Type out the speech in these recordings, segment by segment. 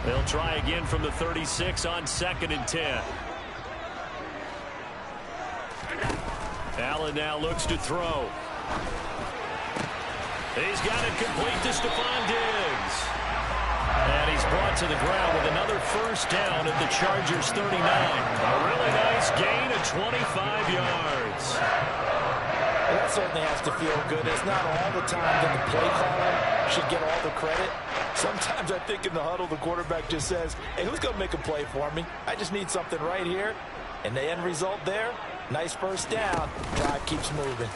They'll try again from the 36 on 2nd and 10. Allen now looks to throw. He's got it complete to Stephon Diggs. And he's brought to the ground with another first down at the Chargers' 39. A really nice gain of 25 yards. That certainly has to feel good. It's not all the time that the play caller should get all the credit. Sometimes I think in the huddle, the quarterback just says, hey, who's going to make a play for me? I just need something right here. And the end result there, nice first down. Drive keeps moving.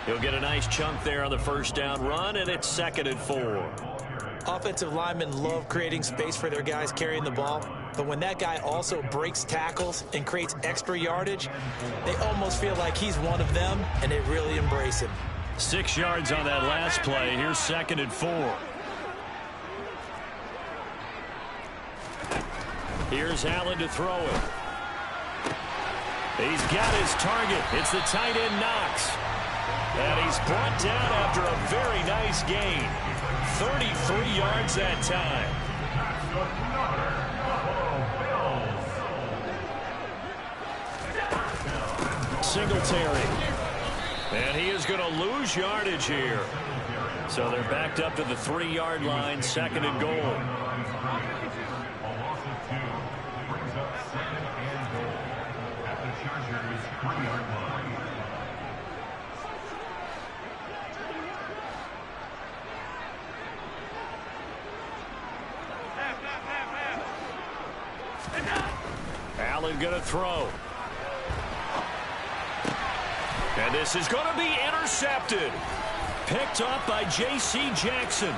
He'll get a nice chunk there on the first down run, and it's 2nd and 4. Offensive linemen love creating space for their guys carrying the ball. But when that guy also breaks tackles and creates extra yardage, they almost feel like he's one of them, and they really embrace him. 6 yards on that last play. Here's 2nd and 4. Here's Allen to throw it. He's got his target. It's the tight end Knox. And he's brought down after a very nice gain. 33 yards that time. Singletary. And he is going to lose yardage here. So they're backed up to the 3-yard line, 2nd and goal. Allen going to throw. And this is going to be intercepted. Picked up by J.C. Jackson.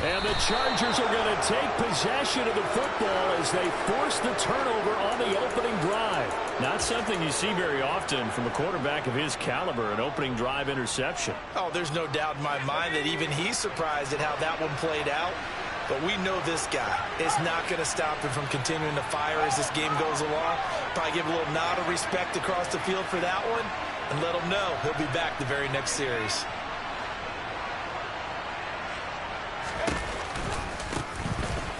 And the Chargers are going to take possession of the football as they force the turnover on the opening drive. Not something you see very often from a quarterback of his caliber, an opening drive interception. Oh, there's no doubt in my mind that even he's surprised at how that one played out. But we know this guy is not going to stop him from continuing to fire as this game goes along. Probably give a little nod of respect across the field for that one and let him know he'll be back the very next series.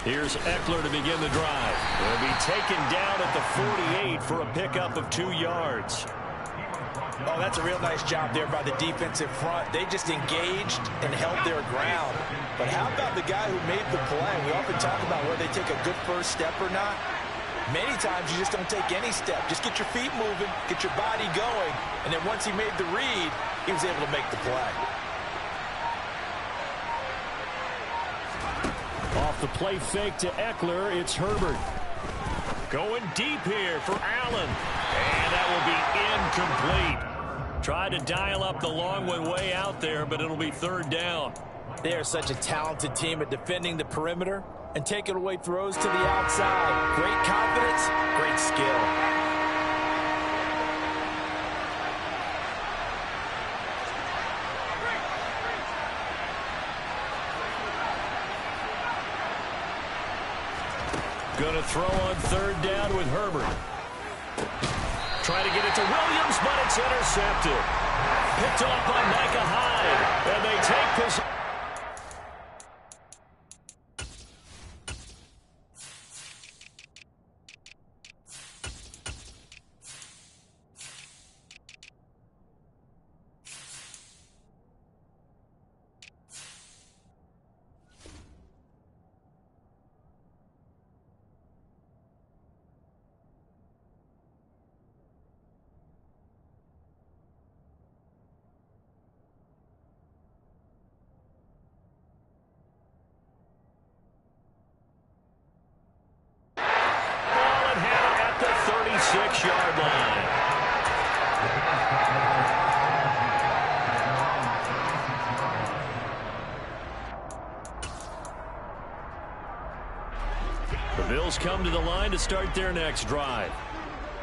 Here's Eckler to begin the drive. He'll be taken down at the 48 for a pickup of 2 yards. Oh, that's a real nice job there by the defensive front. They just engaged and held their ground. But how about the guy who made the play? We often talk about whether they take a good first step or not. Many times you just don't take any step. Just get your feet moving, get your body going, and then once he made the read, he was able to make the play. Off the play fake to Eckler, it's Herbert. Going deep here for Allen. And that will be incomplete. Tried to dial up the long one way out there, but it'll be 3rd down. They are such a talented team at defending the perimeter and taking away throws to the outside. Great confidence, great skill. Going to throw on 3rd down with Herbert. Trying to get it to Williams, but it's intercepted. Picked off by Micah Hyde. And they take this. Yard line. The Bills come to the line to start their next drive.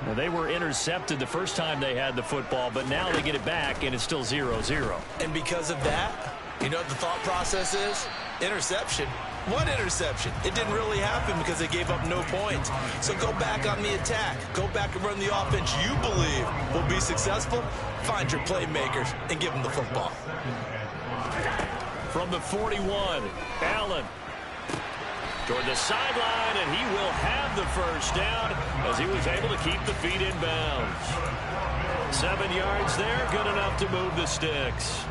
Now, they were intercepted the first time they had the football, but now they get it back, and it's still 0-0. And because of that, you know what the thought process is? Interception. What interception? It didn't really happen because they gave up no points. So go back on the attack. Go back and run the offense you believe will be successful. Find your playmakers and give them the football. From the 41, Allen toward the sideline, and he will have the first down as he was able to keep the feet in bounds. 7 yards there, good enough to move the sticks.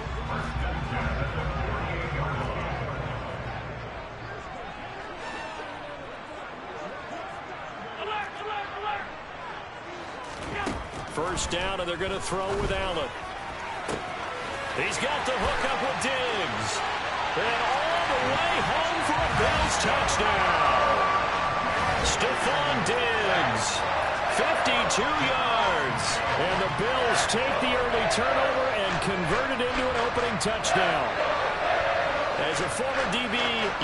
First down, and they're going to throw with Allen. He's got the hook up with Diggs. And all the way home for a Bills touchdown. Stephon Diggs, 52 yards. And the Bills take the early turnover and convert it into an opening touchdown. As a former DB,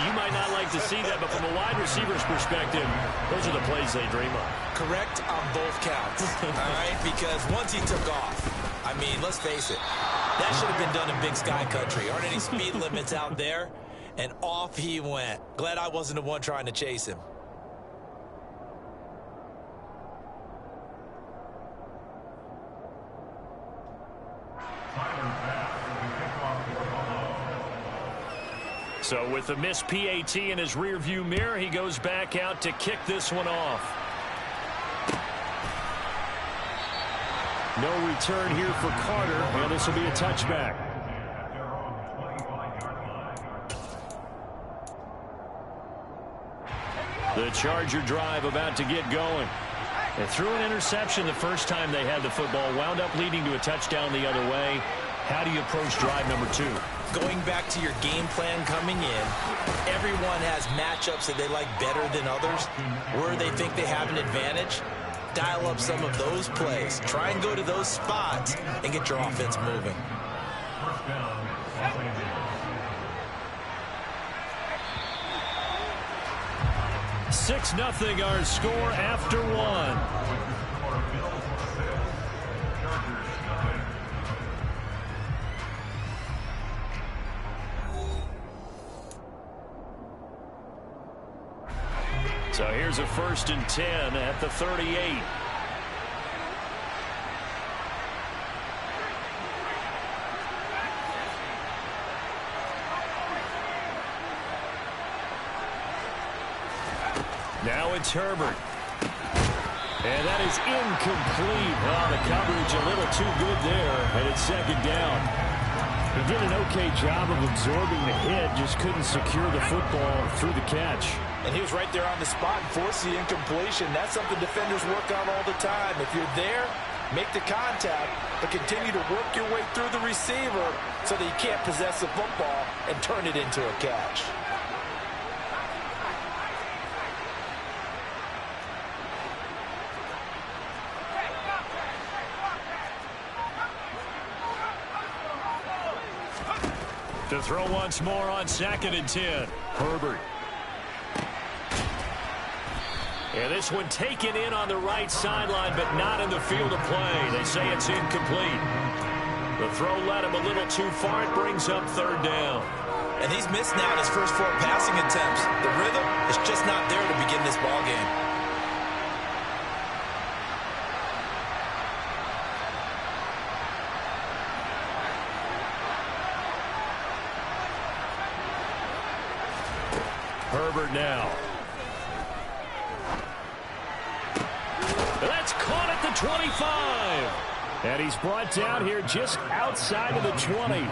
you might not like to see that, but from a wide receiver's perspective, those are the plays they dream of. Correct on both counts, all right? Because once he took off, I mean, let's face it, that should have been done in Big Sky Country. Aren't any speed limits out there? And off he went. Glad I wasn't the one trying to chase him. So with the missed PAT in his rearview mirror, he goes back out to kick this one off. No return here for Carter, and this will be a touchback. The Charger drive about to get going. They threw an interception the first time they had the football, wound up leading to a touchdown the other way. How do you approach drive number 2? Going back to your game plan coming in, everyone has matchups that they like better than others, where they think they have an advantage. Dial up some of those plays. Try and go to those spots and get your offense moving. 6-0 our score after 1. So here's a 1st and 10 at the 38. Now it's Herbert. And that is incomplete. Oh, the coverage a little too good there, and it's 2nd down. He did an okay job of absorbing the hit, just couldn't secure the football through the catch. And he was right there on the spot and forced the incompletion. That's something defenders work on all the time. If you're there, make the contact, but continue to work your way through the receiver so that you can't possess the football and turn it into a catch. To throw once more on 2nd and 10. Herbert. And this one taken in on the right sideline, but not in the field of play. They say it's incomplete. The throw led him a little too far. It brings up 3rd down. And he's missed now in his first 4 passing attempts. The rhythm is just not there to begin this ball game. Herbert now. That's caught at the 25. And he's brought down here just outside of the 20.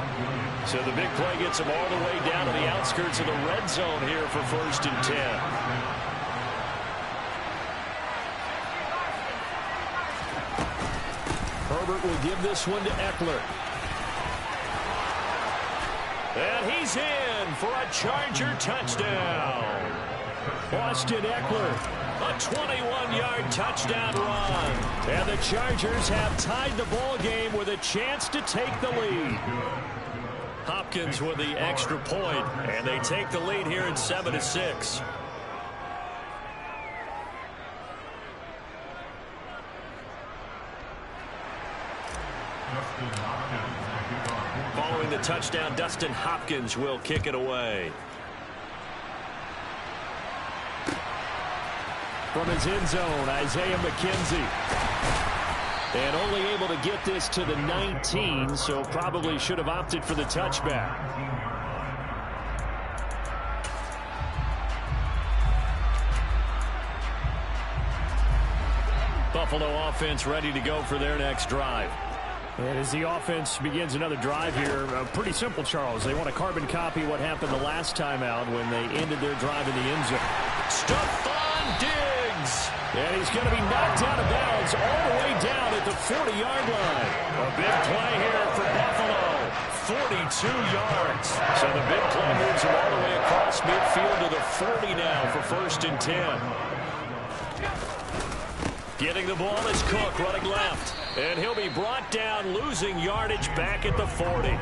So the big play gets him all the way down to the outskirts of the red zone here for 1st and 10. Herbert will give this one to Eckler. And he's in for a Charger touchdown. Austin Eckler, a 21-yard touchdown run. And the Chargers have tied the ball game with a chance to take the lead. Hopkins with the extra point, and they take the lead here at 7-6. Following the touchdown, Dustin Hopkins will kick it away. from his end zone, Isaiah McKenzie. And only able to get this to the 19, so probably should have opted for the touchback. Buffalo offense ready to go for their next drive. And as the offense begins another drive here, pretty simple, Charles. They want to carbon copy what happened the last time out when they ended their drive in the end zone. Stephon Diggs! And he's going to be knocked out of bounds all the way down at the 40-yard line. A big play here for Buffalo. 42 yards. So the big play moves him all the way across midfield to the 40 now for 1st and 10. Getting the ball is Cook running left. And he'll be brought down, losing yardage back at the 40.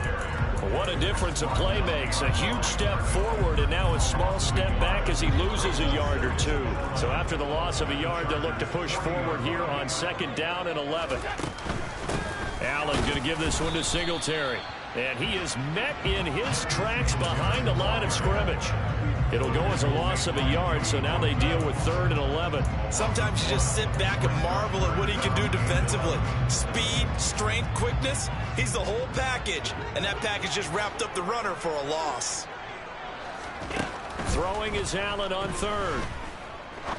What a difference a play makes. A huge step forward and now a small step back as he loses a yard or two. So after the loss of a yard, they'll look to push forward here on 2nd down and 11. Allen going to give this one to Singletary. And he is met in his tracks behind the line of scrimmage. It'll go as a loss of a yard, so now they deal with 3rd and 11. Sometimes you just sit back and marvel at what he can do defensively. Speed, strength, quickness, he's the whole package. And that package just wrapped up the runner for a loss. Throwing is Allen on 3rd.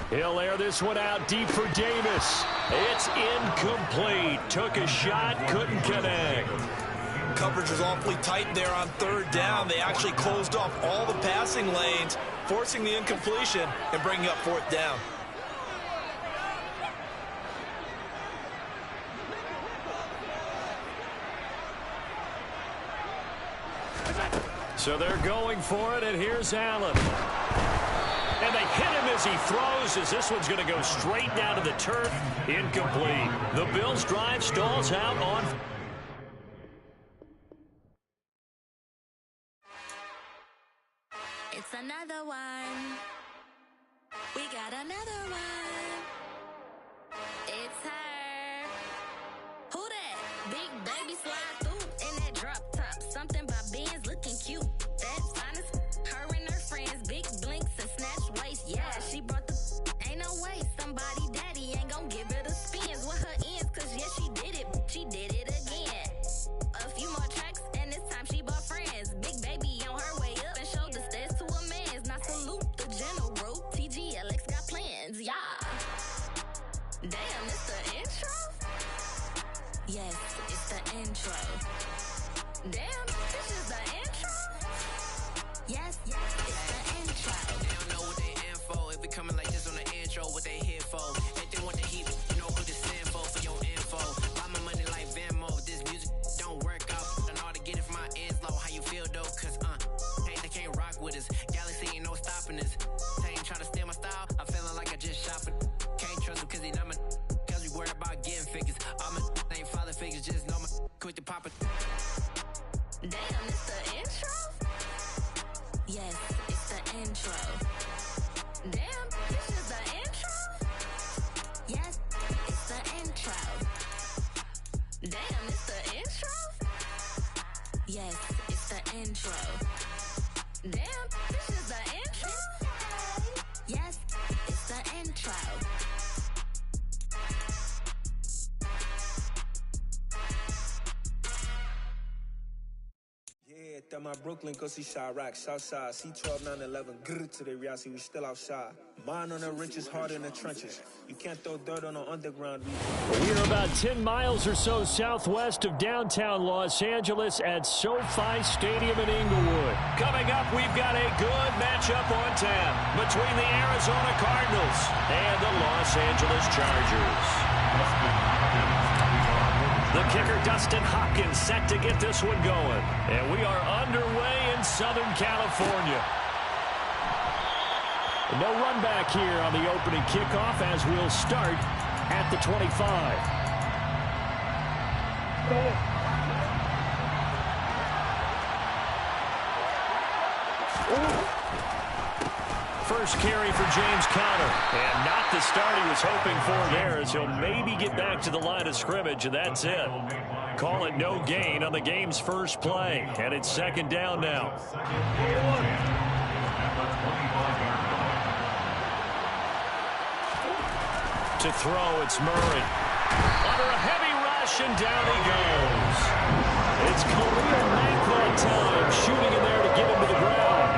He'll air this one out deep for Davis. It's incomplete. Took a shot, couldn't connect. Coverage was awfully tight there on 3rd down. They actually closed off all the passing lanes, forcing the incompletion and bringing up 4th down. So they're going for it, and here's Allen. And they hit him as he throws, as this one's going to go straight down to the turf. Incomplete. The Bills' drive stalls out on... It's another one. We got another one. It's her. Who that? Big baby slide through in that drop top. Something by Benz looking cute. That's honest. Her and her friends, big blinks and snatch waist. Yeah, she brought the... Ain't no way somebody daddy ain't gonna give her the spins with her ends. Cause yeah, she did it. She did it again. A few more tracks and this time she bought friends. Big baby on her way up and showed the stairs to a man's. Now salute the general. TGLX got plans, yeah. Damn, it's the intro? Yes, it's the intro. Damn, this is the intro? Yes, it's the intro. They don't know what they in for. If we coming like this on the intro, what they here for? If they want the heat, you know who to send for your info. Buy my money like Venmo. This music don't work out. I know how to get it from my ends low. How you feel though? Cause hey, they can't rock with us. Galaxy ain't no stopping us. They ain't try to steal my style. I'm feeling like I just shopping. Can't trust him cause he not my. Cause we worried about getting figures. All my ain't father figures. Just know my quick to pop it. Damn, it's the intro? Yes, it's the intro. Damn, this is the intro? Yes, it's the intro. Damn, it's the intro? Yes, it's the intro. Damn, this is the intro? Yes, it's the intro. Yeah, that my Brooklyn, go see Chirac, Southside, C12, 911, grrr to the reality, we still outside. Mine on the wrenches, hard in the trenches. You can't throw dirt on the underground. We are about 10 miles or so southwest of downtown Los Angeles at SoFi Stadium in Inglewood. Coming up, we've got a good matchup on tap between the Arizona Cardinals and the Los Angeles Chargers. The kicker, Dustin Hopkins, set to get this one going. And we are underway in Southern California. No run back here on the opening kickoff as we'll start at the 25. First carry for James Conner. And not the start he was hoping for there, as he'll maybe get back to the line of scrimmage, and that's it. Call it no gain on the game's first play. And it's 2nd down now. To throw, it's Murray. Under a heavy rush, and down he goes. It's Khalil Mack that time, shooting in there to get him to the ground.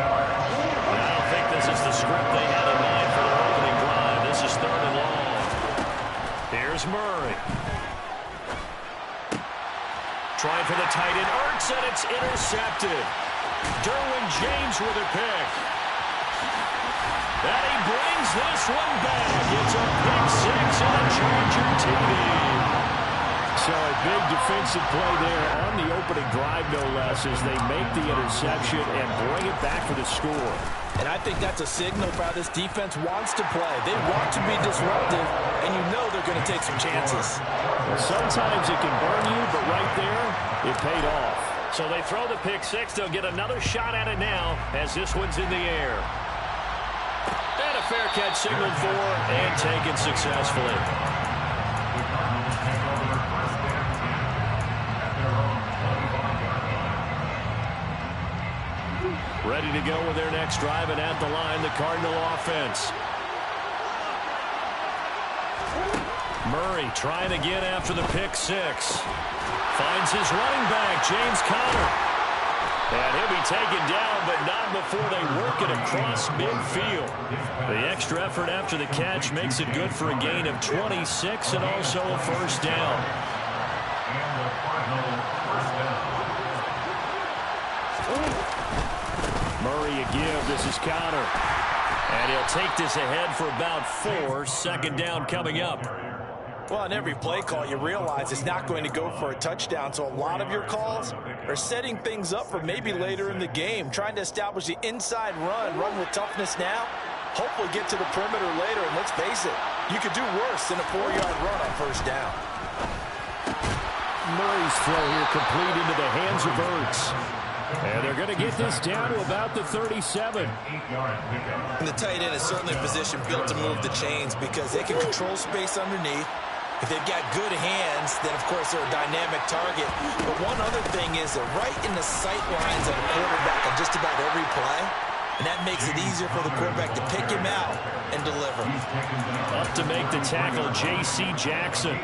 And I don't think this is the script they had in mind for their opening drive. This is 3rd and long. Here's Murray. Trying for the tight end, Ertz, and it's intercepted. Derwin James with a pick. And he brings this one back. It's a pick 6 and a Charger TD. So a big defensive play there on the opening drive, no less, as they make the interception and bring it back for the score. And I think that's a signal for how this defense wants to play. They want to be disruptive, and you know they're going to take some chances. Sometimes it can burn you, but right there, it paid off. So they throw the pick 6. They'll get another shot at it now as this one's in the air. And a fair catch signaled for and taken successfully. Ready to go with their next drive, and at the line, the Cardinal offense. Murray trying again after the pick 6. Finds his running back, James Conner. And he'll be taken down, but not before they work it across midfield. The extra effort after the catch makes it good for a gain of 26 and also a first down. Murray a give. This is Conner. And he'll take this ahead for about 4. Second down coming up. Well, on every play call, you realize it's not going to go for a touchdown, so a lot of your calls are setting things up for maybe later in the game, trying to establish the inside run with toughness now, hopefully get to the perimeter later, and let's face it, you could do worse than a 4-yard run on first down. Murray's throw here complete into the hands of Ertz. And they're going to get this down to about the 37. And the tight end is certainly a position built to move the chains because they can control space underneath. If they've got good hands, then, of course, they're a dynamic target. But one other thing is they're right in the sight lines of the quarterback on just about every play. And that makes it easier for the quarterback to pick him out and deliver. Up to make the tackle, J.C. Jackson.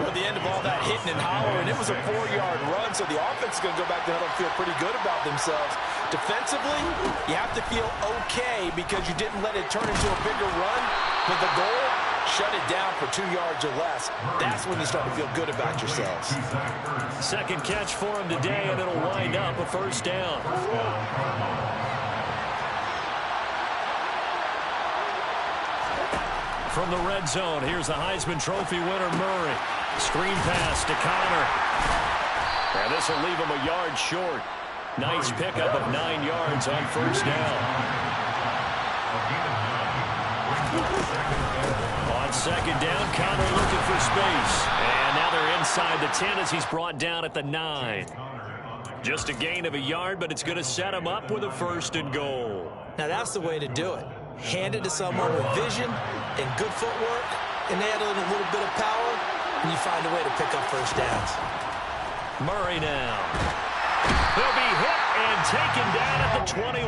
Well, the end of all that hitting and hollering, it was a 4-yard run, so the offense is going to go back to the huddle and feel pretty good about themselves. Defensively, you have to feel okay because you didn't let it turn into a bigger run. But the goal, shut it down for 2 yards or less. That's when you start to feel good about yourselves. Second catch for him today, and it'll wind up a first down. From the red zone, here's the Heisman Trophy winner, Murray. Screen pass to Conner. And this will leave him a yard short. Nice pickup of 9 yards on first down. On second down, Conner looking for space. And now they're inside the 10 as he's brought down at the 9. Just a gain of a yard, but it's going to set him up with a 1st and goal. Now that's the way to do it. Hand it to someone with vision and good footwork, and add a little bit of power, and you find a way to pick up first downs. Murray now. He'll be hit and taken down at the 21.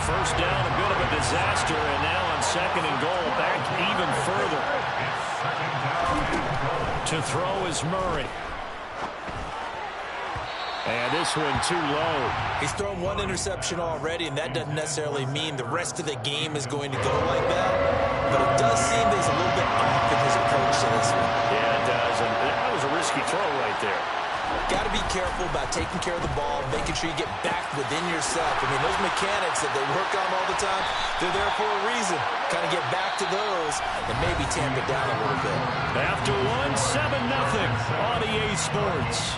First down, a bit of a disaster, and now on 2nd and goal, back even further. To throw is Murray. And this one too low. He's thrown 1 interception already, and that doesn't necessarily mean the rest of the game is going to go like that. But it does seem that he's a little bit off in his approach to this one. Yeah, it does. And that was a risky throw right there. Got to be careful about taking care of the ball, making sure you get back within yourself. I mean, those mechanics that they work on all the time, they're there for a reason. Kind of get back to those and maybe tamp it down a little bit. After 1, 7-0 on EA Sports.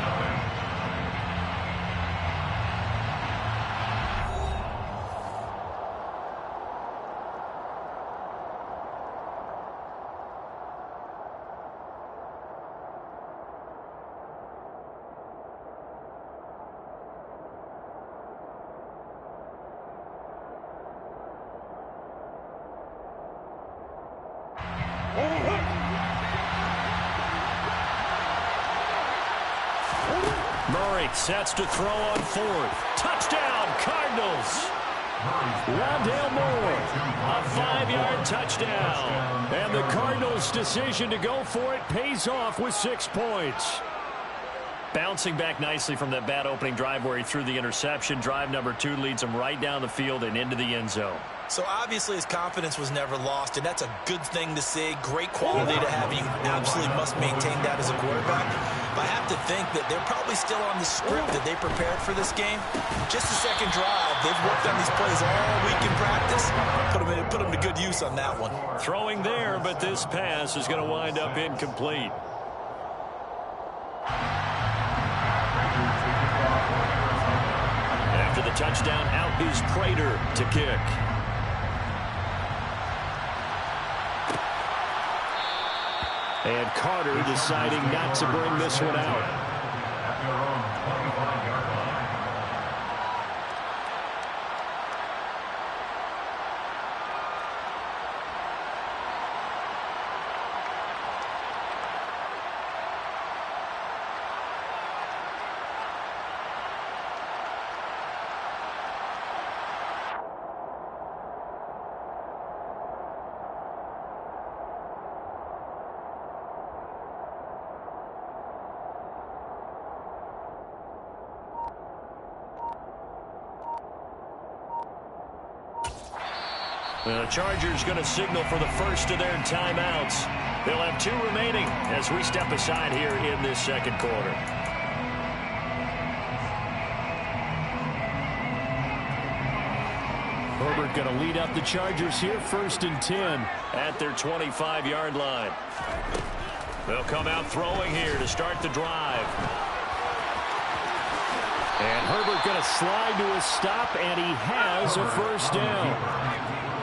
Murray sets to throw on 4th. Touchdown, Cardinals. Rondale Moore, a 5-yard touchdown. And the Cardinals' decision to go for it pays off with 6 points. Bouncing back nicely from that bad opening drive where he threw the interception. Drive number 2 leads him right down the field and into the end zone. So obviously his confidence was never lost, and that's a good thing to see. Great quality to have. You absolutely must maintain that as a quarterback. But I have to think that they're probably still on the script that they prepared for this game. Just the second drive. They've worked on these plays all week in practice. Put them to good use on that one. Throwing there, but this pass is going to wind up incomplete. After the touchdown, out is Prater to kick. And Carter deciding not to bring this one out. The Chargers going to signal for the first of their timeouts. They'll have 2 remaining as we step aside here in this second quarter. Herbert going to lead up the Chargers here, 1st and 10 at their 25-yard line. They'll come out throwing here to start the drive. And Herbert going to slide to a stop, and he has a first down.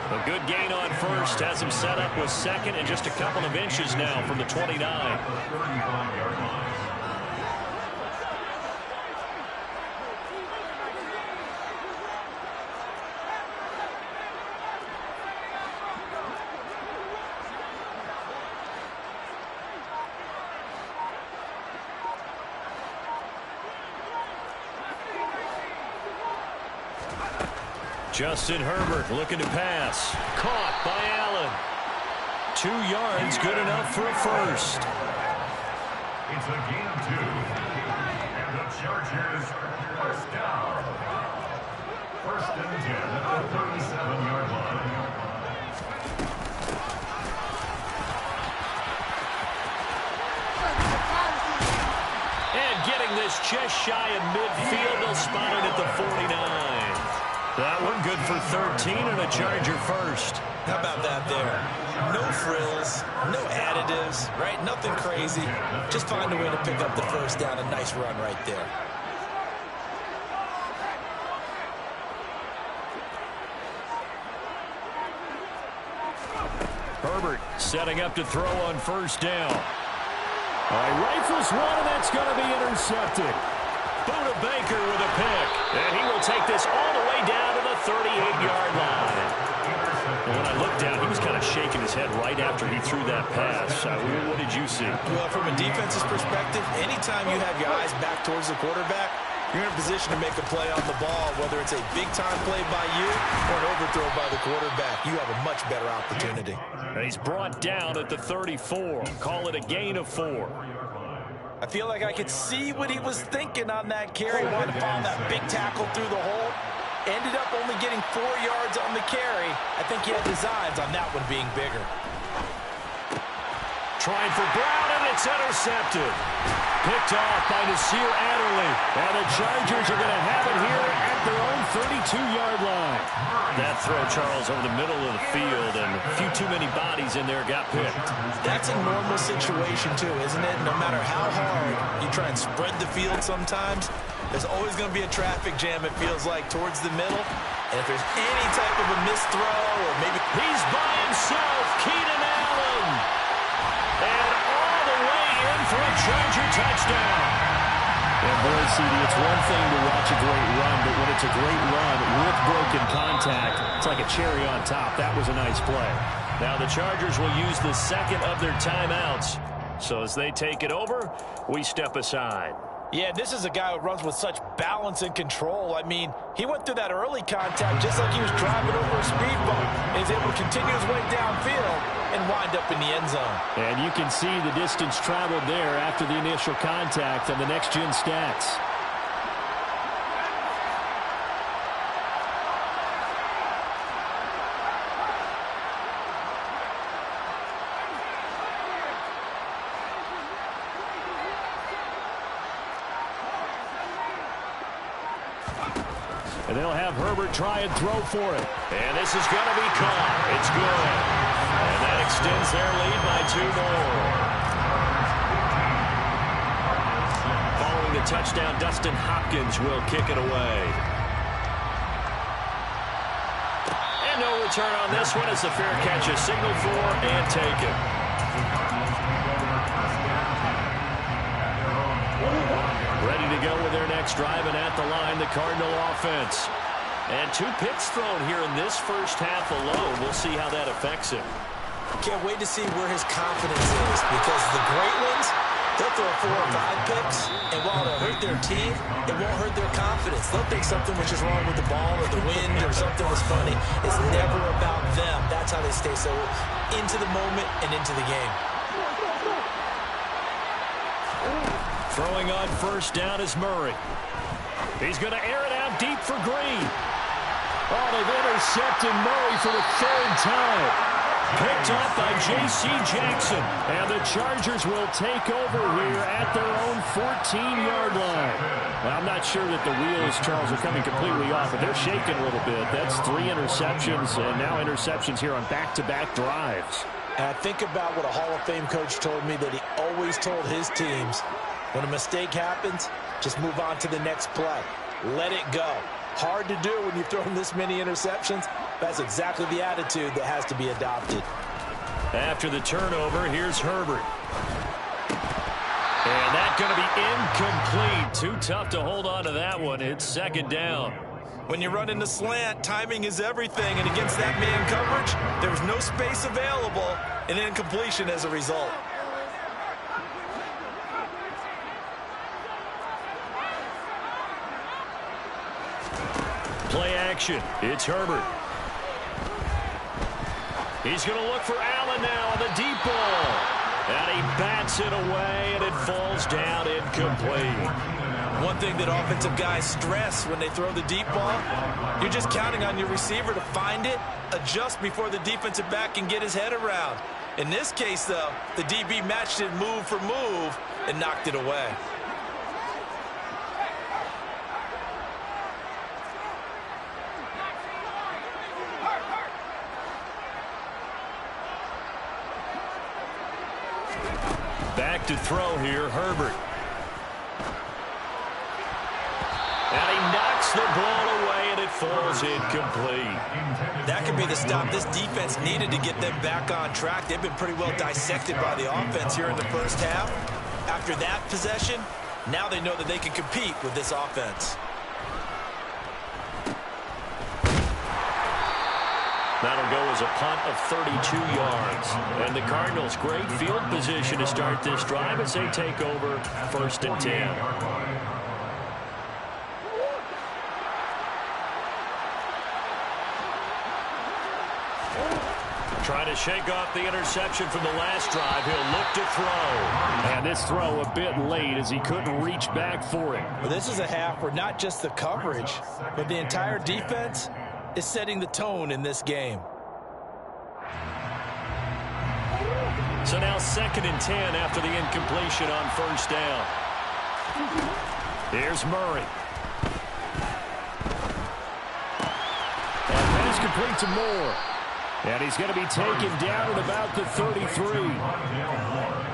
A good gain on first, has him set up with second and just a couple of inches now from the 29. Justin Herbert looking to pass. Caught by Allen. 2 yards, good enough for a first. It's a gain of 2. And the Chargers first down. 1st and 10 at the 37-yard line. And getting this just shy of midfield, they'll spot it at the 49. That one good for 13 and a Charger first. How about that there? No frills, no additives, right? Nothing crazy. Just find a way to pick up the first down. A nice run right there. Herbert setting up to throw on first down. All right, rifles one, and that's going to be intercepted. Buda Baker with a pick, and he will take this all the way down to the 38-yard line. And when I looked down, he was kind of shaking his head right after he threw that pass. What did you see? Well, from a defense's perspective, anytime you have your eyes back towards the quarterback, you're in a position to make a play on the ball, whether it's a big-time play by you or an overthrow by the quarterback. You have a much better opportunity. And he's brought down at the 34. Call it a gain of 4. I feel like I could see what he was thinking on that carry. Wanted to find that big tackle through the hole. Ended up only getting 4 yards on the carry. I think he had designs on that one being bigger. Trying for Brown, and it's intercepted. Picked off by Nasir Adderley. And the Chargers are going to have it here at their own 32-yard line. That throw, Charles, over the middle of the field, and a few too many bodies in there got picked. That's a normal situation, too, isn't it? No matter how hard you try and spread the field sometimes, there's always going to be a traffic jam, it feels like, towards the middle. And if there's any type of a missed throw or maybe... He's by himself, Keenan Allen. And all the way in for a Charger touchdown. And boy, CD, it's one thing to watch a great run, but when it's a great run with broken contact, it's like a cherry on top. That was a nice play. Now the Chargers will use the second of their timeouts. So as they take it over, we step aside. Yeah, this is a guy who runs with such balance and control. I mean, he went through that early contact just like he was driving over a speed bump. And he's able to continue his way downfield and wind up in the end zone. And you can see the distance traveled there after the initial contact on the next-gen stats. And they'll have Herbert try and throw for it. And this is going to be caught. It's good. And that extends their lead by 2 more. Following the touchdown, Dustin Hopkins will kick it away. And no return on this one as the fair catch is signaled for and taken. Ready to go with their next drive, and at the line, the Cardinal offense. And 2 picks thrown here in this first half alone. We'll see how that affects him. Can't wait to see where his confidence is, because the great ones, they'll throw 4 or 5 picks, and while it'll hurt their team, it won't hurt their confidence. They'll think something was just wrong with the ball or the wind or something was funny. It's never about them. That's how they stay so into the moment and into the game. Throwing on first down is Murray. He's going to air it out deep for Green. Oh, they've intercepted Murray for the 3rd time. Picked off by J.C. Jackson. And the Chargers will take over here at their own 14-yard line. Well, I'm not sure that the wheels, Charles, are coming completely off, but they're shaking a little bit. That's 3 interceptions, and now interceptions here on back-to-back drives. And I think about what a Hall of Fame coach told me, that he always told his teams, when a mistake happens, just move on to the next play. Let it go. Hard to do when you've thrown this many interceptions. That's exactly the attitude that has to be adopted. After the turnover, here's Herbert. And that's going to be incomplete. Too tough to hold on to that one. It's 2nd down. When you run in the slant, timing is everything. And against that man coverage, there was no space available. An incompletion as a result. Play action. It's Herbert. He's going to look for Allen now on the deep ball. And he bats it away, and it falls down incomplete. One thing that offensive guys stress when they throw the deep ball, you're just counting on your receiver to find it, adjust before the defensive back can get his head around. In this case, though, the DB matched it move for move and knocked it away. Back to throw here, Herbert. And he knocks the ball away, and it falls incomplete. That could be the stop this defense needed to get them back on track. They've been pretty well dissected by the offense here in the first half. After that possession, now they know that they can compete with this offense. That'll go as a punt of 32 yards. And the Cardinals, great field position to start this drive as they take over 1st and 10. Trying to shake off the interception from the last drive. He'll look to throw. And this throw a bit late as he couldn't reach back for it. Well, this is a half where not just the coverage, but the entire defense is setting the tone in this game. So now 2nd and 10 after the incompletion on 1st down. Here's Murray. And that is complete to Moore. And he's going to be taken down at about the 33.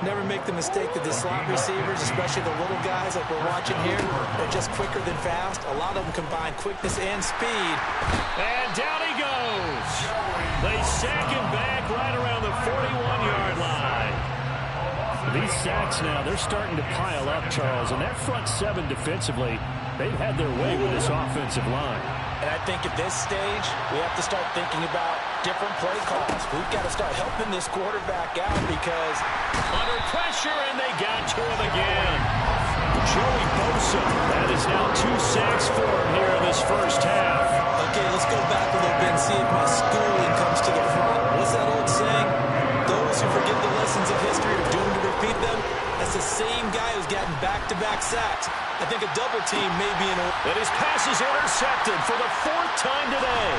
Never make the mistake that the slot receivers, especially the little guys like we're watching here, are just quicker than fast. A lot of them combine quickness and speed. And down he goes. They sack him back right around the 41-yard line. These sacks now, they're starting to pile up, Charles. And that front 7 defensively, they've had their way with this offensive line. And I think at this stage, we have to start thinking about different play calls. We've got to start helping this quarterback out because under pressure, and they got to him again. Joey Bosa. That is now 2 sacks for him here in this first half. Okay, let's go back a little bit and see if my schooling comes to the front. What's that old saying? Those who forget the lessons of history are doomed to repeat them. That's the same guy who's gotten back-to-back sacks. I think a double team may be in order. And his pass is intercepted for the 4th time today.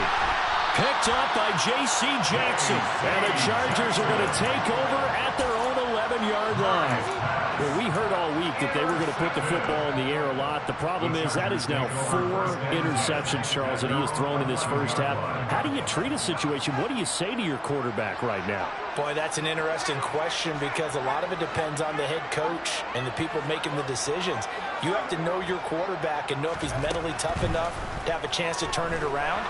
Picked up by J.C. Jackson. And the Chargers are going to take over at their own 11-yard line. Well, we heard all week that they were going to put the football in the air a lot. The problem is that is now 4 interceptions, Charles, that he has thrown in this first half. How do you treat a situation? What do you say to your quarterback right now? Boy, that's an interesting question because a lot of it depends on the head coach and the people making the decisions. You have to know your quarterback and know if he's mentally tough enough to have a chance to turn it around.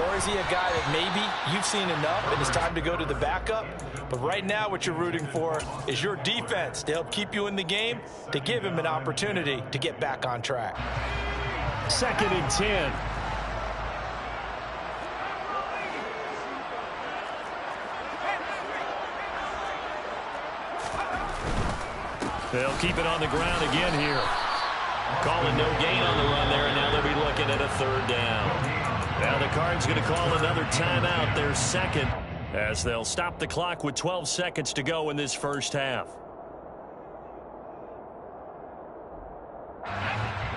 Or is he a guy that maybe you've seen enough and it's time to go to the backup? But right now what you're rooting for is your defense to help keep you in the game, to give him an opportunity to get back on track. 2nd and 10. They'll keep it on the ground again here. Calling no gain on the run there, and now they'll be looking at a 3rd down. Now the Cards going to call another timeout, their 2nd, as they'll stop the clock with 12 seconds to go in this first half.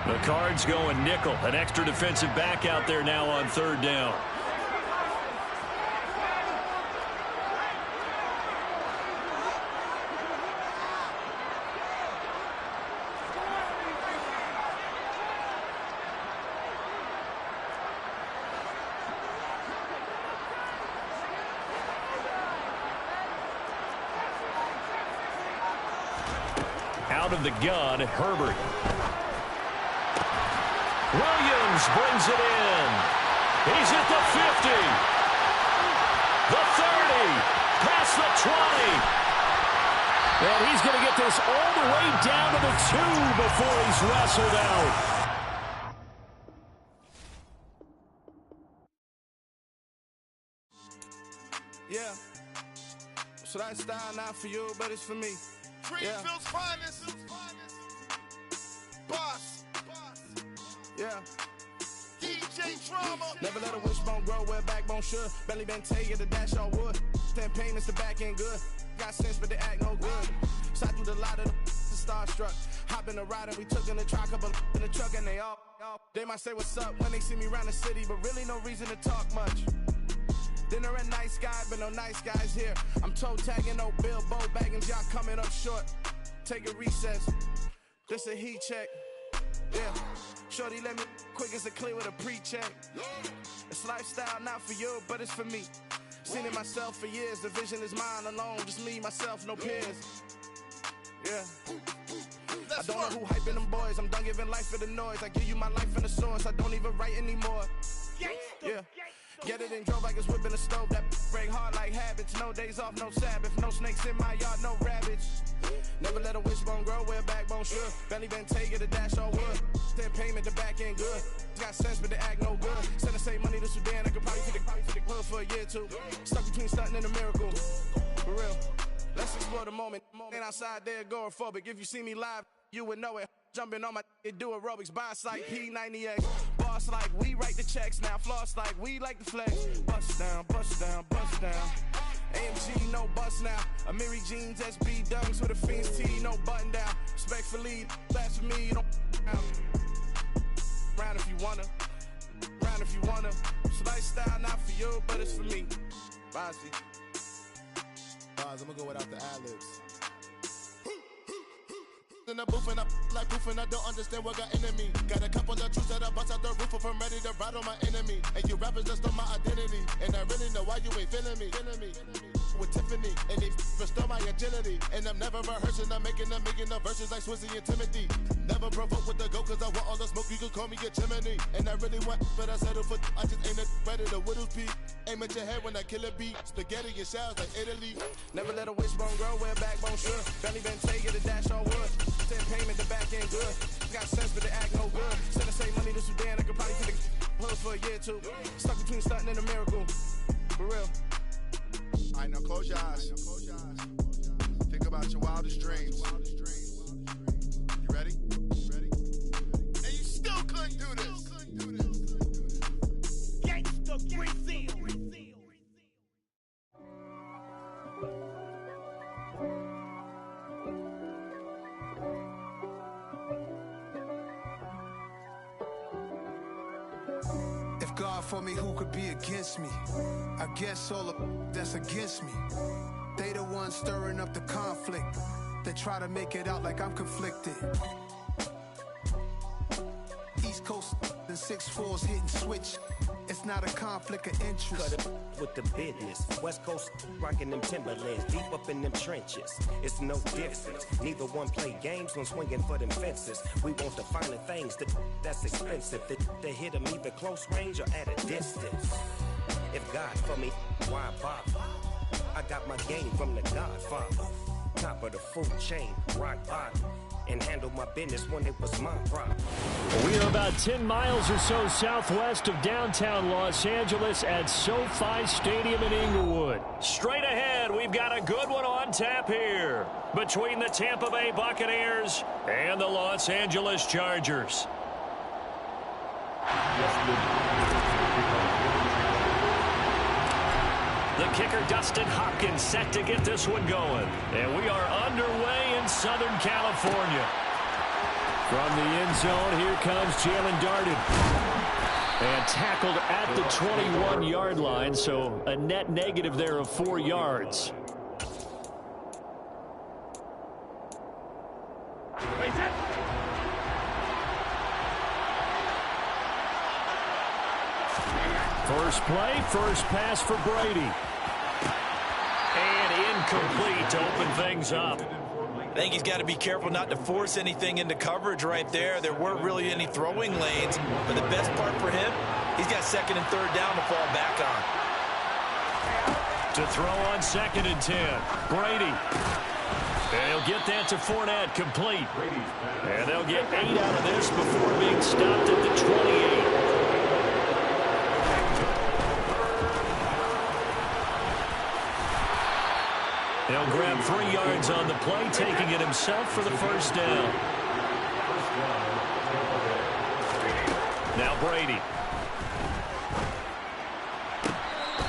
The Cards going nickel, an extra defensive back out there now on 3rd down. Out of the gun, Herbert. Williams brings it in. He's at the 50. The 30. Past the 20. And he's going to get this all the way down to the 2 before he's wrestled out. Yeah. So that style not for you, but it's for me. Greenfield's finest. Boss. Yeah. DJ Drama. Never let a wishbone grow where a backbone should. Belly been taking the dash on wood. 10 payments, the back end good. Got sense, but they act no good. Shot through the lot of the starstruck. Hop in the ride and we took in the truck, couple in the truck, and they all. They might say what's up when they see me around the city, but really no reason to talk much. Dinner a nice guy, but no nice guys here. I'm toe tagging, no Bilbo bagging, y'all coming up short. Take a recess. This a heat check. Yeah. Shorty let me quick as a clear with a pre-check. It's lifestyle not for you, but it's for me. Seen it myself for years. The vision is mine alone. Just me, myself, no peers. Yeah. I don't know who hyping them boys. I'm done giving life for the noise. I give you my life in the source. I don't even write anymore. Yeah. Get it and drove like it's whipping the stove. That break hard like habits. No days off, no Sabbath. No snakes in my yard, no rabbits. Never let a wishbone grow where a backbone should. Belly been taking the dash on wood. 10 payment, the back end good. Got sense, but they act no good. Send the same money to Sudan. I could probably take the club for a year or two. Stuck between stunting and a miracle. For real. Let's explore the moment. Ain't outside there agoraphobic. If you see me live, you would know it. Jumping on my do aerobics, boss like P90X. Boss like we write the checks now. Floss like we like the flex. Bust down, bust down, bust down. AMG, no bust now. Amiri jeans, SB dunks with a Fiends T, no button down. Respectfully, that's for me, you don't round if you wanna. Round if you wanna. It's lifestyle not for you, but it's for me. Bossy. I'm gonna go without the ad-libs. In the booth and I like proof and I don't understand what got into me. Got a couple of truths that I bust out the roof if I'm ready to ride on my enemy. And you rappers just stole my identity. And I really know why you ain't feeling me. With Tiffany and they restore my agility. And I'm never rehearsing, I'm making a million of verses like Swizzy and Timothy. Never provoke with the go cause I want all the smoke, you can call me a chimney. And I really want, but I settle for I just ain't ready to Whittles peak. Aim at your head when I kill a beat. Spaghetti and shells like Italy. Never let a wishbone grow where a backbone should. Belly been taking the dash on wood. 10 payment, the back end good. Got sense, but they act no good. Send the same money to Sudan, I could probably take the hood for a year or two. Stuck between stunting and a miracle. For real. Alright, now close your eyes. Think about your wildest dreams. You ready? If God for me, who could be against me? I guess all of that's against me. They the ones stirring up the conflict. They try to make it out like I'm conflicted. East Coast and 6'4's hitting switch. It's not a conflict of interest. Cut it with the business. West Coast rocking them Timberlands, deep up in them trenches. It's no difference. Neither one play games when swinging for them fences. We want the finer things that's expensive. They hit them either close range or at a distance. If God for me, why bother? I got my game from the Godfather. Top of the food chain, rock bottom. And handle my business when it was my problem. We are about 10 miles or so southwest of downtown Los Angeles at SoFi Stadium in Inglewood. Straight ahead, we've got a good one on tap here between the Tampa Bay Buccaneers and the Los Angeles Chargers. The kicker, Dustin Hopkins, set to get this one going. And we are underway in Southern California. From the end zone, here comes Jalen Darden. And tackled at the 21-yard line, so a net negative there of 4 yards. First play, first pass for Brady. And incomplete to open things up. I think he's got to be careful not to force anything into coverage right there. There weren't really any throwing lanes, but the best part for him, he's got second and third down to fall back on. To throw on 2nd and 10, Brady. And he'll get that to Fournette, complete. And they'll get 8 out of this before being stopped at the 28. He'll grab 3 yards on the play, taking it himself for the first down. Now Brady.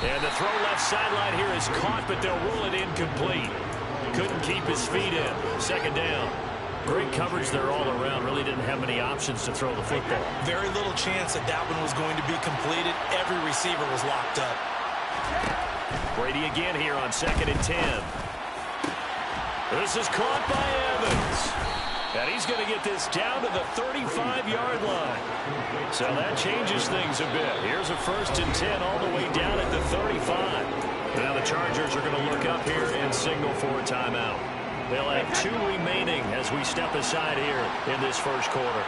And the throw left sideline here is caught, but they'll rule it incomplete. Couldn't keep his feet in. 2nd down. Great coverage there all around. Really didn't have many options to throw the football. Very little chance that that one was going to be completed. Every receiver was locked up. Brady again here on 2nd and 10. This is caught by Evans. And he's going to get this down to the 35-yard line. So that changes things a bit. Here's a 1st and 10 all the way down at the 35. Now the Chargers are going to look up here and signal for a timeout. They'll have 2 remaining as we step aside here in this first quarter.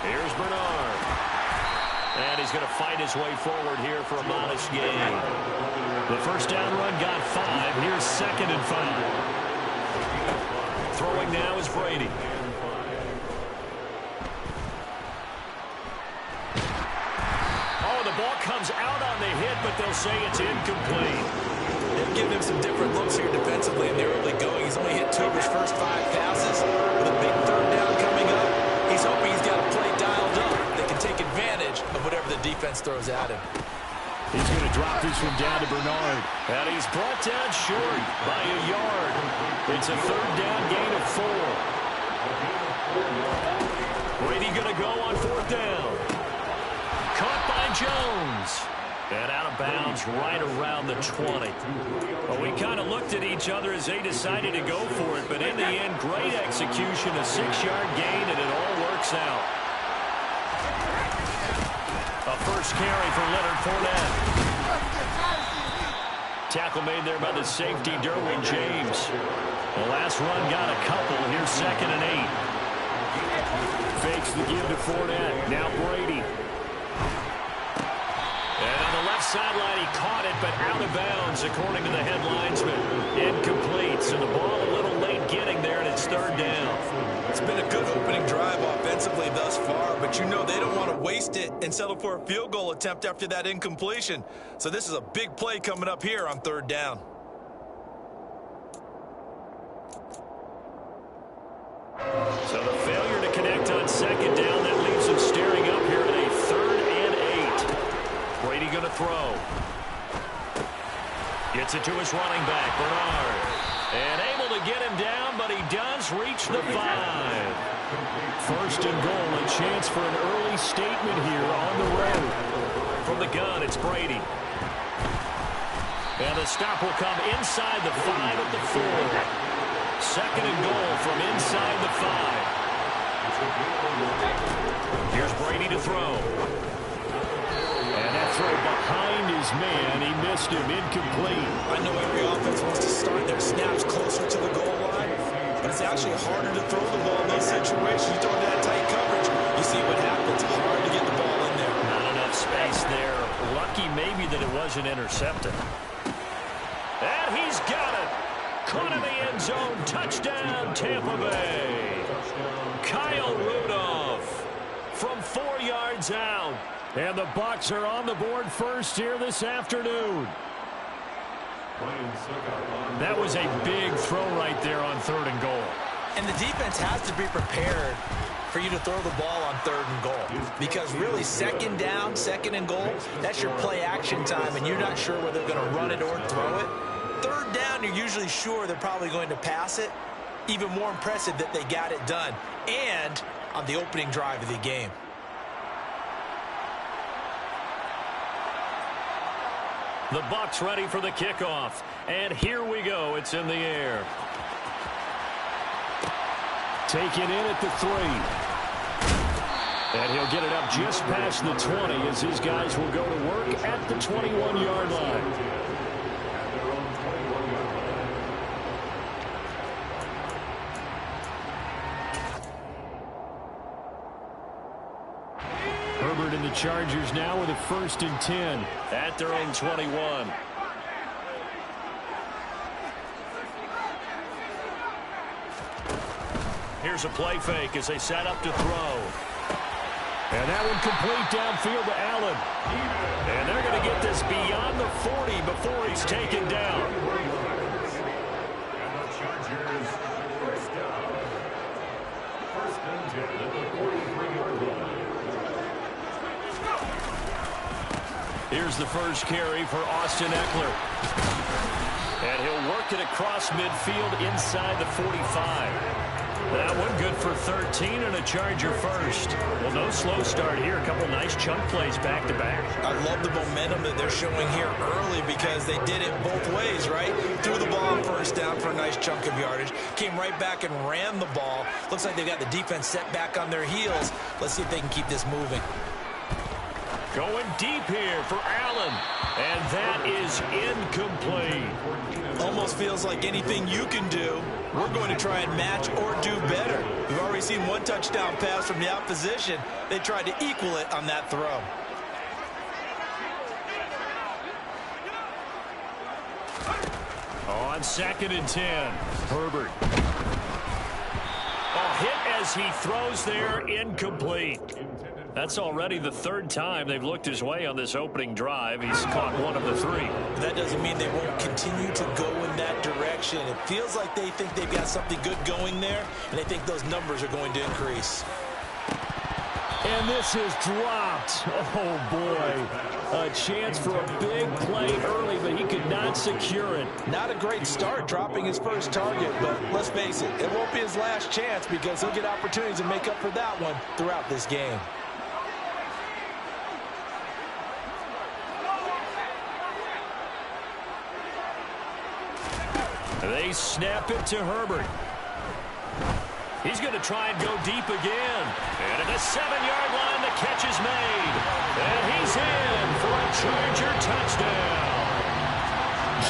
Here's Bernard. And he's going to fight his way forward here for a modest gain. The first down run got 5. Here's 2nd and 5. Throwing now is Brady. Oh, the ball comes out on the hit, but they'll say it's incomplete. They've given him some different looks here defensively in the early going. He's only hit 2 of his first 5 passes. With a big 3rd down coming up, he's hoping he's got a play dialed up that can take advantage of whatever the defense throws at him. He's going to drop this one down to Bernard. And he's brought down short by a yard. It's a 3rd down gain of 4. Brady going to go on 4th down. Caught by Jones. And out of bounds right around the 20. Well, we kind of looked at each other as they decided to go for it. But in the end, great execution, a 6-yard gain, and it all works out. A first carry for Leonard Fournette. Tackle made there by the safety, Derwin James. The last run got a couple. Here's 2nd and 8. Fakes the give to Fournette. Now Brady. And on the left sideline, he caught it, but out of bounds, according to the head linesman. Incomplete. So the ball a little late getting there, and it's 3rd down. It's been a good opening drive offensively thus far, but you know they don't want to waste it and settle for a field goal attempt after that incompletion. So this is a big play coming up here on 3rd down. So the failure to connect on 2nd down, that leaves him staring up here at a 3rd and 8. Brady going to throw. Gets it to his running back, Bernard. And able to get him down, but he does reach the 5. First and goal, a chance for an early statement here on the road. From the gun, it's Brady. And the stop will come inside the 5 at the 4. Second and goal from inside the 5. Here's Brady to throw. And that throw behind his man. He missed him. Incomplete. I know every offense wants to start their snaps closer to the goal line, but it's actually harder to throw the ball in those situations. You throw into that tight coverage, you see what happens. Hard to get the ball in there. Not enough space there. Lucky maybe that it wasn't intercepted. And he's got it. Caught in the end zone. Touchdown, Tampa Bay. Kyle Rudolph from 4 yards out. And the Bucs are on the board first here this afternoon. That was a big throw right there on 3rd and goal. And the defense has to be prepared for you to throw the ball on 3rd and goal. Because really, 2nd down, 2nd and goal, that's your play action time, and you're not sure whether they're going to run it or throw it. 3rd down, you're usually sure they're probably going to pass it. Even more impressive that they got it done. And on the opening drive of the game. The Bucs ready for the kickoff. And here we go. It's in the air. Taken in at the 3. And he'll get it up just past the 20 as his guys will go to work at the 21-yard line. Herbert and the Chargers now with a 1st and 10 at their own 21. Here's a play fake as they set up to throw. And that one complete downfield to Allen. And they're going to get this beyond the 40 before he's taken down. And the Chargers, first down. 1st and 10 at the 43-yard line. Here's the first carry for Austin Eckler. And he'll work it across midfield inside the 45. That one good for 13 and a Charger first. Well, no slow start here. A couple nice chunk plays back-to-back. I love the momentum that they're showing here early because they did it both ways, right? Threw the ball on 1st down for a nice chunk of yardage. Came right back and ran the ball. Looks like they've got the defense set back on their heels. Let's see if they can keep this moving. Going deep here for Allen. And that is incomplete. Almost feels like anything you can do, we're going to try and match or do better. We've already seen one touchdown pass from the opposition. They tried to equal it on that throw. On 2nd and 10, Herbert. A hit as he throws there, incomplete. That's already the 3rd time they've looked his way on this opening drive. He's caught one of the 3. That doesn't mean they won't continue to go in that direction. It feels like they think they've got something good going there, and they think those numbers are going to increase. And this is dropped. Oh, boy. A chance for a big play early, but he could not secure it. Not a great start dropping his first target, but let's face it, it won't be his last chance because he'll get opportunities to make up for that one throughout this game. They snap it to Herbert. He's going to try and go deep again. And at the 7-yard line, the catch is made. And he's in for a Charger touchdown.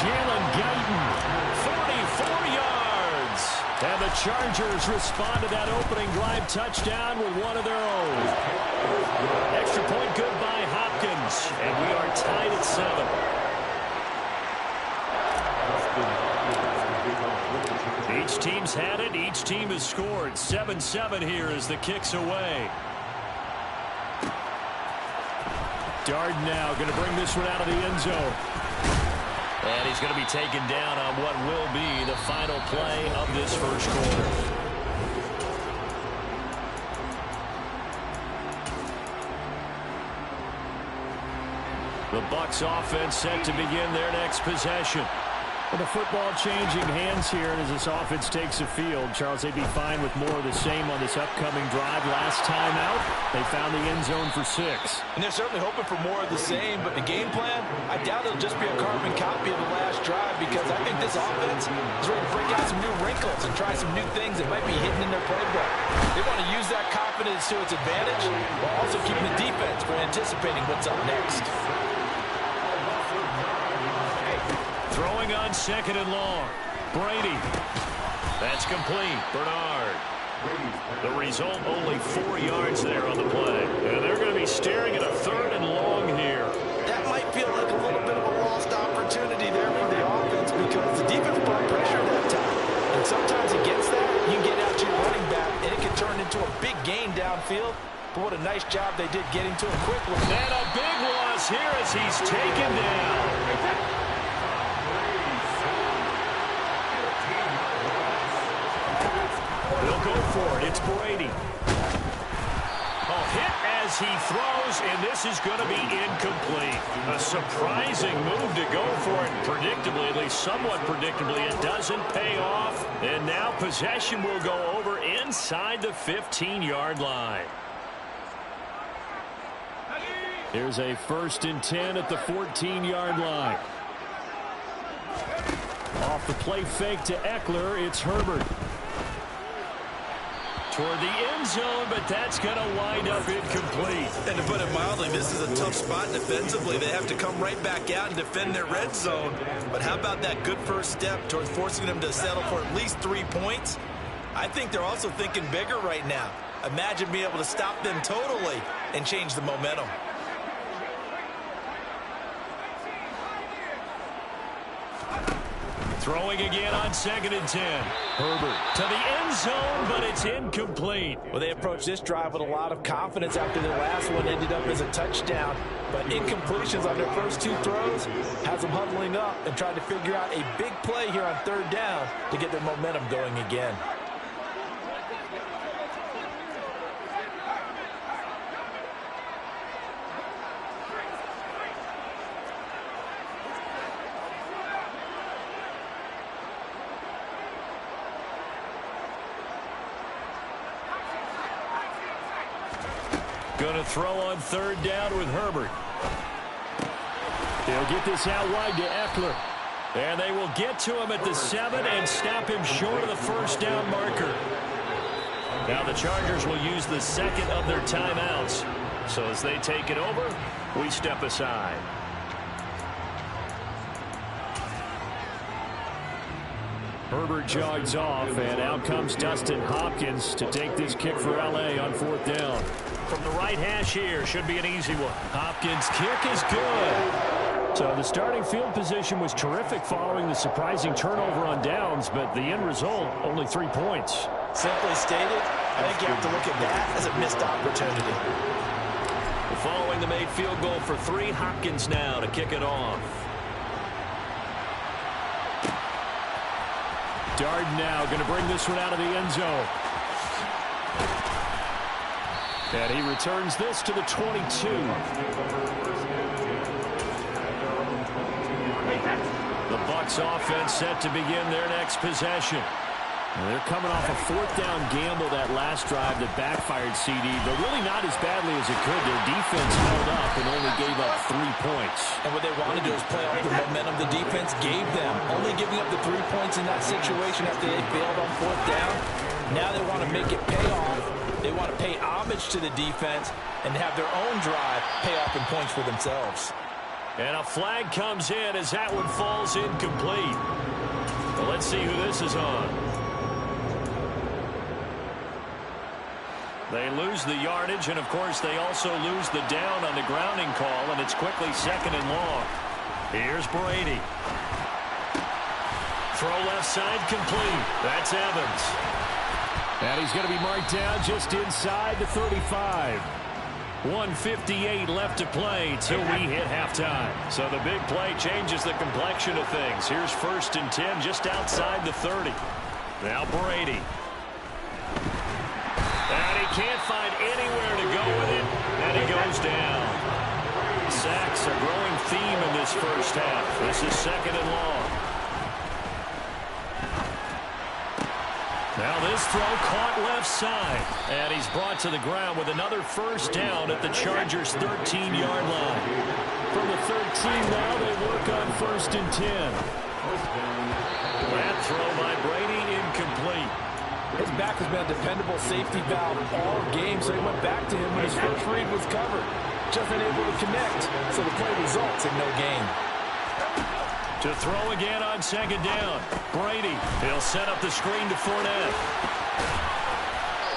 Jalen Guyton, 44 yards. And the Chargers respond to that opening drive touchdown with one of their own. Extra point good by Hopkins. And we are tied at 7. Each team's had it. Each team has scored. 7-7 here as the kick's away. Darden now going to bring this one out of the end zone. And he's going to be taken down on what will be the final play of this first quarter. The Bucs offense set to begin their next possession. Well, the football changing hands here, and as this offense takes the field, Charles, they'd be fine with more of the same on this upcoming drive. Last time out, they found the end zone for 6. And they're certainly hoping for more of the same, but the game plan, I doubt it'll just be a carbon copy of the last drive, because I think this offense is ready to break out some new wrinkles and try some new things that might be hidden in their playbook. They want to use that confidence to its advantage while also keeping the defense from anticipating what's up next. Throwing on 2nd and long. Brady. That's complete. Bernard. The result, only 4 yards there on the play. And they're going to be staring at a 3rd and long here. That might feel like a little bit of a lost opportunity there for the offense, because the defense brought pressure that time. And sometimes against that, you get out to your running back, and it can turn into a big gain downfield. But what a nice job they did getting to him quickly. And a big loss here as he's taken down. They'll go for it. It's Brady. A hit as he throws, and this is going to be incomplete. A surprising move to go for it. Predictably, at least somewhat predictably, it doesn't pay off. And now possession will go over inside the 15-yard line. Here's a 1st and 10 at the 14-yard line. Off the play fake to Eckler, it's Herbert. Toward the end zone, but that's going to wind up incomplete. And to put it mildly, this is a tough spot defensively. They have to come right back out and defend their red zone. But how about that good first step towards forcing them to settle for at least 3 points? I think they're also thinking bigger right now. Imagine being able to stop them totally and change the momentum. Throwing again on 2nd and 10. Herbert to the end zone, but it's incomplete. Well, they approached this drive with a lot of confidence after their last one ended up as a touchdown. But incompletions on their first 2 throws has them huddling up and trying to figure out a big play here on 3rd down to get their momentum going again. Going to throw on 3rd down with Herbert. They'll get this out wide to Eckler. And they will get to him at the 7 and stop him short of the 1st down marker. Now the Chargers will use the 2nd of their timeouts. So as they take it over, we step aside. Herbert jogs off, and out comes Dustin Hopkins to take this kick for L.A. on 4th down. From the right hash here, should be an easy one. Hopkins' kick is good. So the starting field position was terrific following the surprising turnover on downs, but the end result, only 3 points. Simply stated, I think you have to look at that as a missed opportunity. Following the made field goal for 3, Hopkins now to kick it off. Darden now going to bring this one out of the end zone. And he returns this to the 22. The Bucs offense set to begin their next possession. And they're coming off a 4th down gamble that last drive that backfired CD, but really not as badly as it could. Their defense held up and only gave up 3 points. And what they want to do is play off the momentum the defense gave them, only giving up the 3 points in that situation after they failed on 4th down. Now they want to make it pay off. They want to pay homage to the defense and have their own drive pay off in points for themselves. And a flag comes in as that one falls incomplete. Well, let's see who this is on. They lose the yardage, and of course they also lose the down on the grounding call, and it's quickly 2nd and long. Here's Brady. Throw left side complete. That's Evans. And he's going to be marked down just inside the 35. 1:58 left to play till we hit halftime. So the big play changes the complexion of things. Here's 1st and 10 just outside the 30. Now Brady. And he can't find anywhere to go with it, and he goes down. Sacks a growing theme in this first half. This is 2nd and long. Now this throw caught left side. And he's brought to the ground with another first down at the Chargers' 13-yard line. From the 13 now, they work on 1st and 10. That throw by Brady incomplete. His back has been a dependable safety valve all game, so he went back to him when his first read was covered. Just unable to connect, so the play results in no gain. To throw again on 2nd down. Brady, he'll set up the screen to Fournette.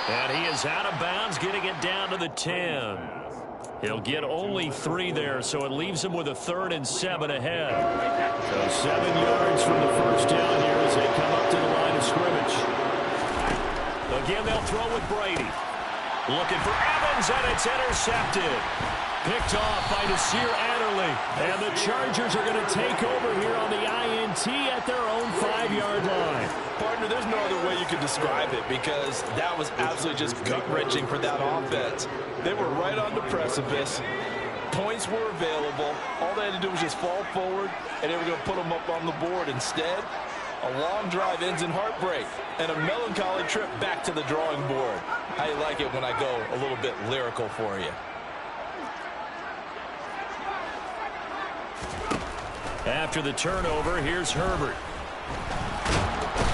And he is out of bounds, getting it down to the 10. He'll get only 3 there, so it leaves him with a 3rd and 7 ahead. So 7 yards from the first down here as they come up to the line of scrimmage. Again, they'll throw with Brady. Looking for Evans, and it's intercepted. Picked off by Nasir Adderley. And the Chargers are going to take over here on the INT at their own 5-yard line. Partner, there's no other way you could describe it because that was absolutely just gut-wrenching for that offense. They were right on the precipice. Points were available. All they had to do was just fall forward, and they were going to put them up on the board. Instead, a long drive ends in heartbreak and a melancholy trip back to the drawing board. How you like it when I go a little bit lyrical for you? After the turnover, here's Herbert.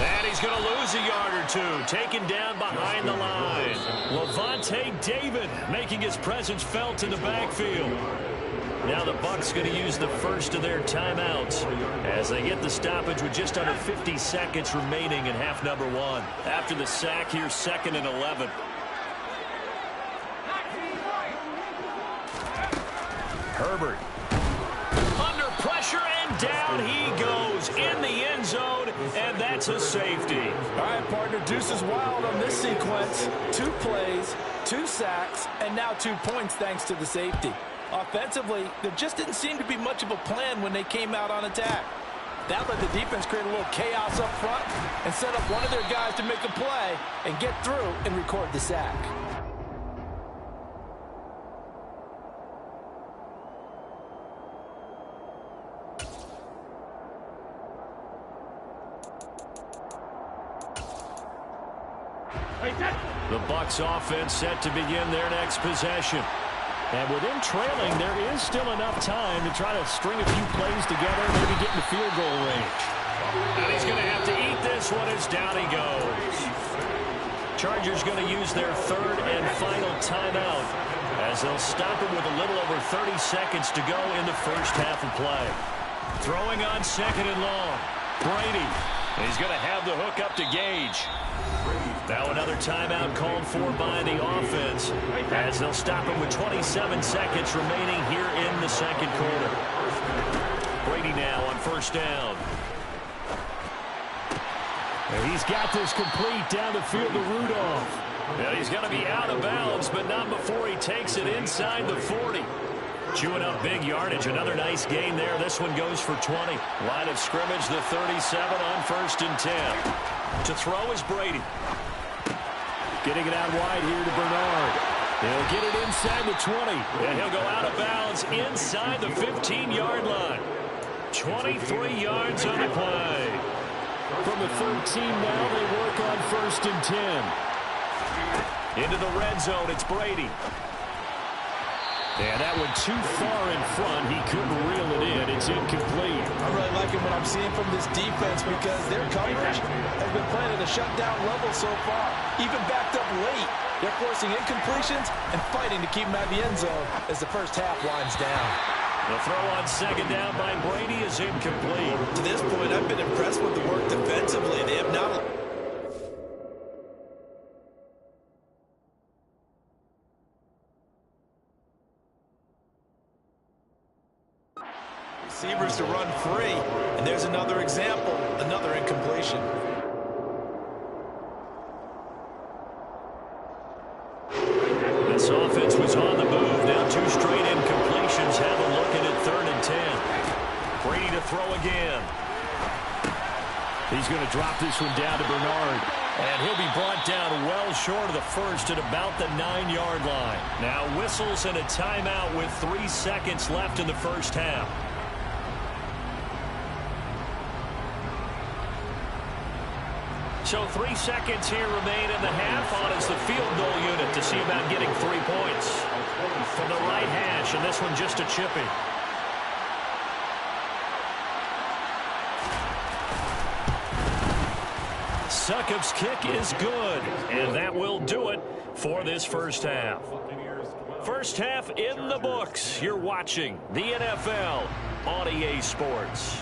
And he's going to lose a yard or two, taken down behind the line. Lavonte David making his presence felt in the backfield. Now the Bucs going to use the first of their timeouts as they get the stoppage with just under 50 seconds remaining in half number 1. After the sack, here's 2nd and 11. Herbert. Under pressure, and down he goes in the end zone, and that's a safety. All right, partner, deuce is wild on this sequence. 2 plays, 2 sacks, and now 2 points thanks to the safety. Offensively, there just didn't seem to be much of a plan when they came out on attack. That let the defense create a little chaos up front and set up one of their guys to make a play and get through and record the sack. The Bucs offense set to begin their next possession. And with them trailing, there is still enough time to try to string a few plays together, maybe get in the field goal range. And he's going to have to eat this one as down he goes. Chargers going to use their 3rd and final timeout as they'll stop him with a little over 30 seconds to go in the first half of play. Throwing on 2nd and long. Brady. He's going to have the hook up to Gage. Now another timeout called for by the offense as they'll stop him with 27 seconds remaining here in the 2nd quarter. Brady now on 1st down. And he's got this complete down the field to Rudolph. And he's going to be out of bounds, but not before he takes it inside the 40. Chewing up big yardage. Another nice gain there. This one goes for 20. Line of scrimmage, the 37 on 1st and 10. To throw is Brady. Getting it out wide here to Bernard. He'll get it inside the 20. And he'll go out of bounds inside the 15-yard line. 23 yards on the play. From the 13 now, they work on 1st and 10. Into the red zone, it's Brady. And that one too far in front. He couldn't reel it in. It's incomplete. I'm really liking what I'm seeing from this defense because their coverage has been playing at a shutdown level so far. Even backed up late, they're forcing incompletions and fighting to keep them out of the end zone as the first half winds down. The throw on 2nd down by Brady is incomplete. To this point, I've been impressed with the work defensively. They have not... receivers to run free, and there's another example, another incompletion. This offense was on the move. Now 2 straight incompletions have them looking at 3rd and 10. Brady to throw again. He's going to drop this one down to Bernard. And he'll be brought down well short of the first at about the 9-yard line. Now whistles and a timeout with 3 seconds left in the first half. So 3 seconds here remain in the half. On is the field goal unit to see about getting 3 points. From the right hash, and this one just a chippy. Succop's kick is good, and that will do it for this first half. First half in the books. You're watching the NFL on EA Sports.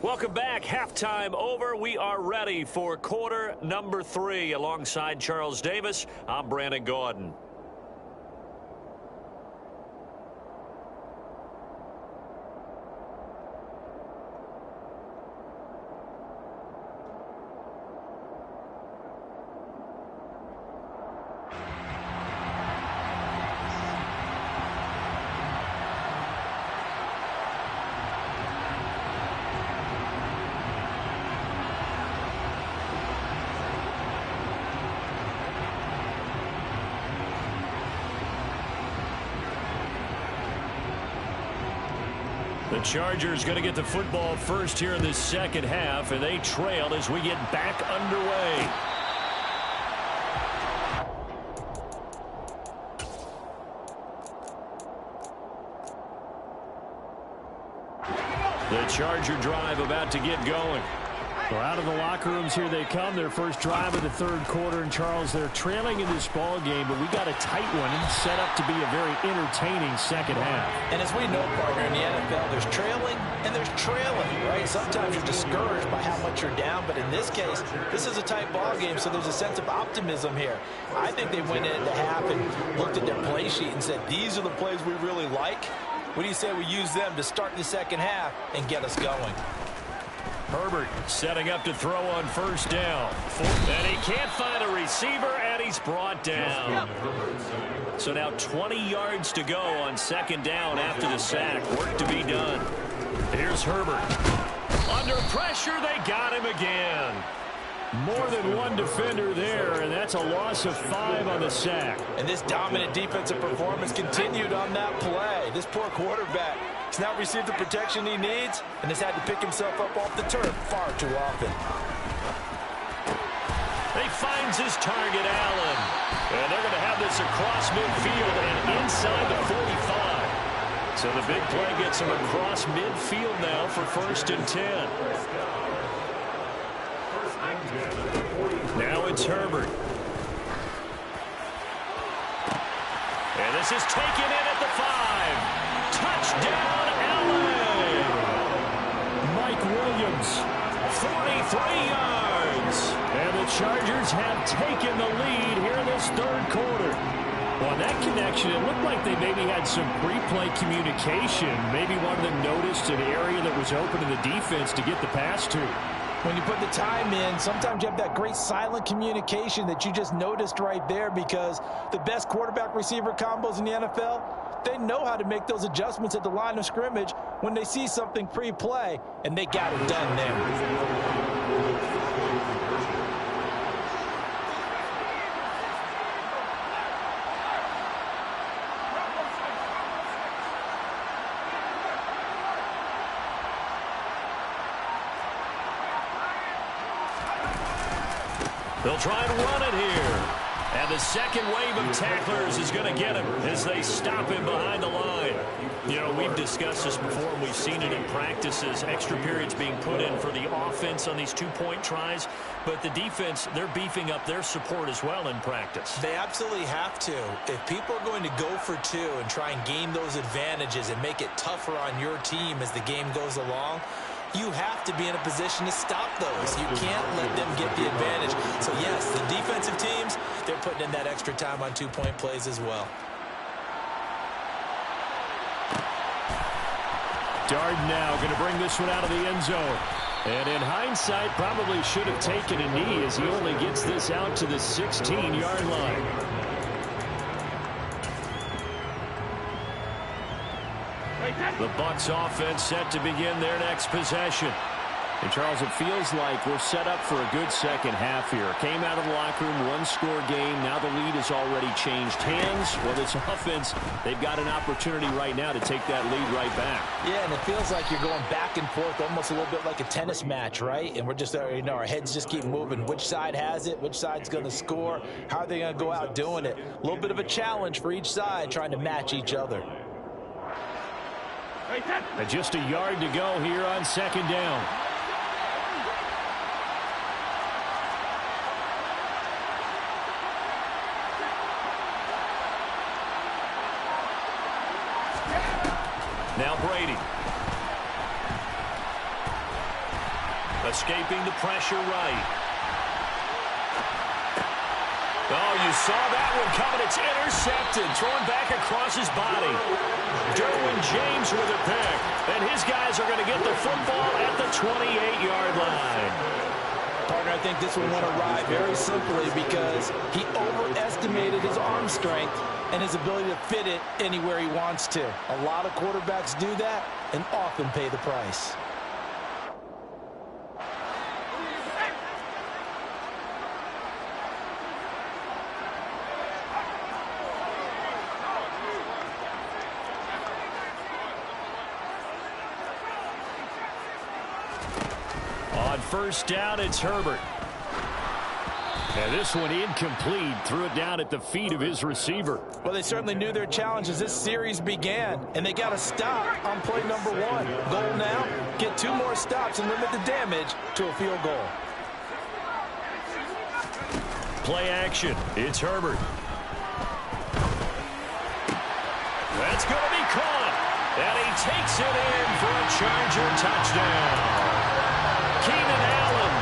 Welcome back. Halftime over. We are ready for quarter number 3. Alongside Charles Davis, I'm Brandon Gaudin. The Chargers going to get the football first here in this second half, and they trail as we get back underway. The Charger drive about to get going. Well, out of the locker rooms here they come. Their first drive of the third quarter. And, Charles, they're trailing in this ball game, but we got a tight one set up to be a very entertaining second half. And as we know, partner, in the NFL, there's trailing and there's trailing, right? Sometimes you're discouraged by how much you're down, but in this case, this is a tight ball game, so there's a sense of optimism here. I think they went into half and looked at their play sheet and said, these are the plays we really like. What do you say we use them to start the second half and get us going? Herbert setting up to throw on first down. And he can't find a receiver, and he's brought down. So now 20 yards to go on second down after the sack. Work to be done. Here's Herbert. Under pressure, they got him again. More than one defender there, and that's a loss of 5 on the sack. And this dominant defensive performance continued on that play. This poor quarterback has not received the protection he needs and has had to pick himself up off the turf far too often. He finds his target, Allen. And they're going to have this across midfield and inside the 45. So the big play gets him across midfield now for 1st and 10. Now it's Herbert. And this is taken in at the 5. Touchdown, Allen. Mike Williams. 43 yards. And the Chargers have taken the lead here in this third quarter. Well, that connection, it looked like they maybe had some pre-play communication. Maybe one of them noticed an area that was open to the defense to get the pass to. When you put the time in, sometimes you have that great silent communication that you just noticed right there, because the best quarterback-receiver combos in the NFL, they know how to make those adjustments at the line of scrimmage when they see something pre-play, and they got it done there. They'll try and run it here. And the second wave of tacklers is going to get him as they stop him behind the line. You know, we've discussed this before, and we've seen it in practices. Extra periods being put in for the offense on these two-point tries. But the defense, they're beefing up their support as well in practice. They absolutely have to. If people are going to go for 2 and try and gain those advantages and make it tougher on your team as the game goes along, you have to be in a position to stop those. You can't let them get the advantage. So, yes, the defensive teams, they're putting in that extra time on 2-point plays as well. Darden now going to bring this one out of the end zone. And in hindsight, probably should have taken a knee as he only gets this out to the 16-yard line. The Bucs offense set to begin their next possession. And, Charles, it feels like we're set up for a good second half here. Came out of the locker room, one-score game. Now the lead has already changed hands. Well, this offense, they've got an opportunity right now to take that lead right back. Yeah, and it feels like you're going back and forth almost a little bit like a tennis match, right? And we're just, our heads just keep moving. Which side has it? Which side's going to score? How are they going to go out doing it? A little bit of a challenge for each side trying to match each other. And just a yard to go here on second down. Now Brady. Escaping the pressure right. Oh, you saw that one coming. It's intercepted. Thrown back across his body. Derwin James with a pick. And his guys are going to get the football at the 28-yard line. Partner, I think this one went awry very simply because he overestimated his arm strength and his ability to fit it anywhere he wants to. A lot of quarterbacks do that and often pay the price. On first down, it's Herbert. And this one incomplete. Threw it down at the feet of his receiver. Well, they certainly knew their challenge as this series began, and they got to stop on play number 1. Goal now, get 2 more stops and limit the damage to a field goal. Play action. It's Herbert. That's going to be caught. And he takes it in for a Charger touchdown. Keenan Allen,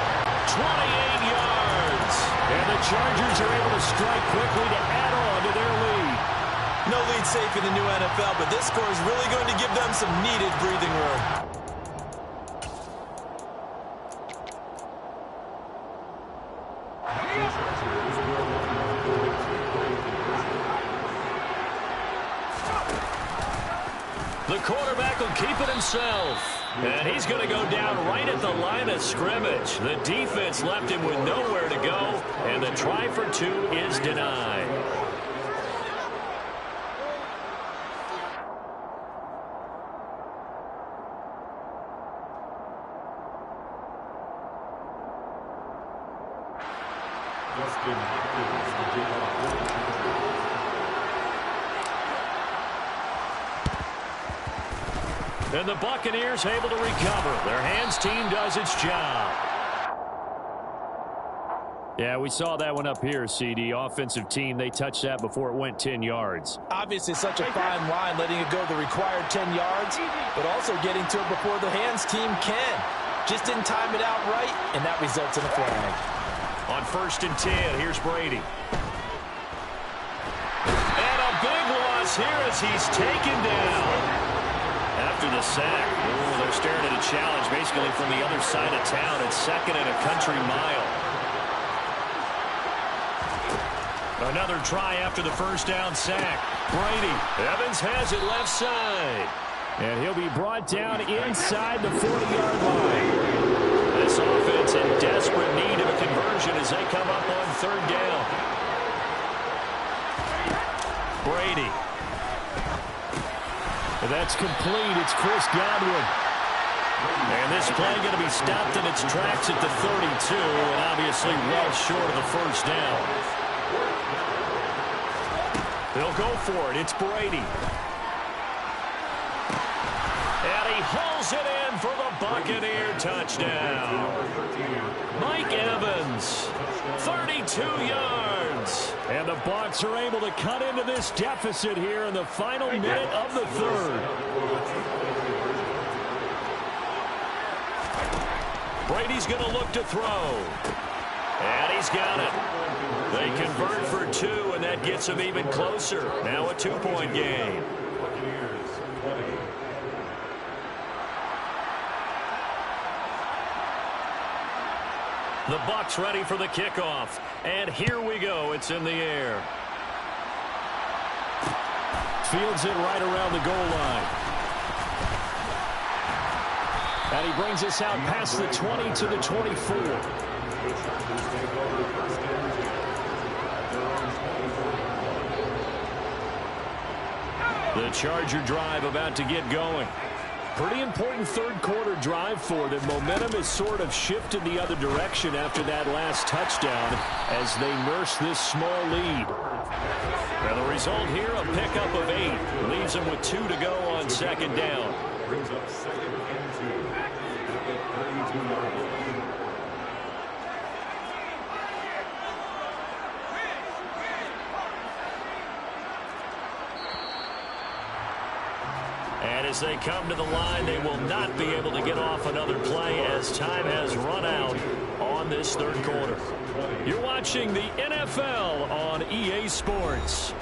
28 yards. And the Chargers are able to strike quickly to add on to their lead. No lead safe in the new NFL, but this score is really going to give them some needed breathing room. The quarterback will keep it himself. And he's going to go down right at the line of scrimmage. The defense left him with nowhere to go. And the try for 2 is denied. And the Buccaneers able to recover. Their hands team does its job. Yeah, we saw that one up here, CD. Offensive team, they touched that before it went 10 yards. Obviously such a fine line, letting it go the required 10 yards, but also getting to it before the hands team can. Just didn't time it out right, and that results in a flag. On first and 10, here's Brady. And a big loss here as he's taken down. After the sack, they're staring at a challenge basically from the other side of town. It's second and a country mile. Another try after the first down sack. Brady. Evans has it left side. And he'll be brought down inside the 40-yard line. This offense in desperate need of a conversion as they come up on third down. Brady. That's complete. It's Chris Godwin. And this play going to be stopped in its tracks at the 32, and obviously well short of the first down. They'll go for it. It's Brady. And he hauls it in for the Buccaneer touchdown. Mike Evans, 32 yards. And the Bucs are able to cut into this deficit here in the final minute of the third. Brady's going to look to throw. And he's got it. They convert for 2, and that gets them even closer. Now a 2-point game. The Bucs ready for the kickoff. And here we go. It's in the air. Fields it right around the goal line. And he brings us out past the 20 to the 24. The Charger drive about to get going. Pretty important third quarter drive for them. Momentum has sort of shifted the other direction after that last touchdown as they nurse this small lead. And the result here, a pickup of 8. Leaves them with 2 to go on second down. Brings up second and 2 at the 32-yard line. And as they come to the line, they will not be able to get off another play as time has run out on this third quarter. You're watching the NFL on EA Sports.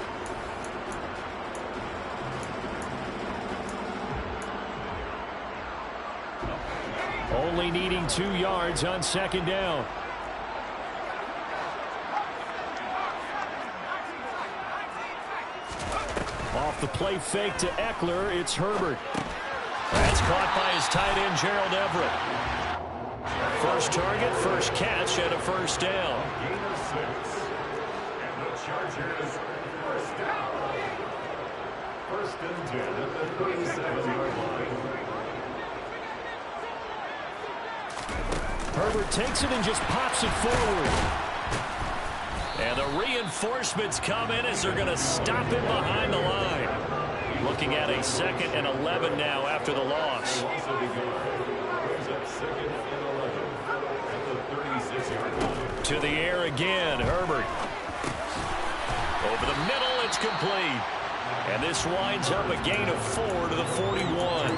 Only needing 2 yards on second down. Off the play fake to Eckler, it's Herbert. That's caught by his tight end, Gerald Everett. First target, first catch, and a first down. Gain of 6. And the Chargers first down. First and 10 at the 37-yard line. Herbert takes it and just pops it forward. And the reinforcements come in as they're going to stop him behind the line. Looking at a 2nd and 11 now after the loss. To the air again, Herbert. Over the middle, it's complete. And this winds up a gain of 4 to the 41.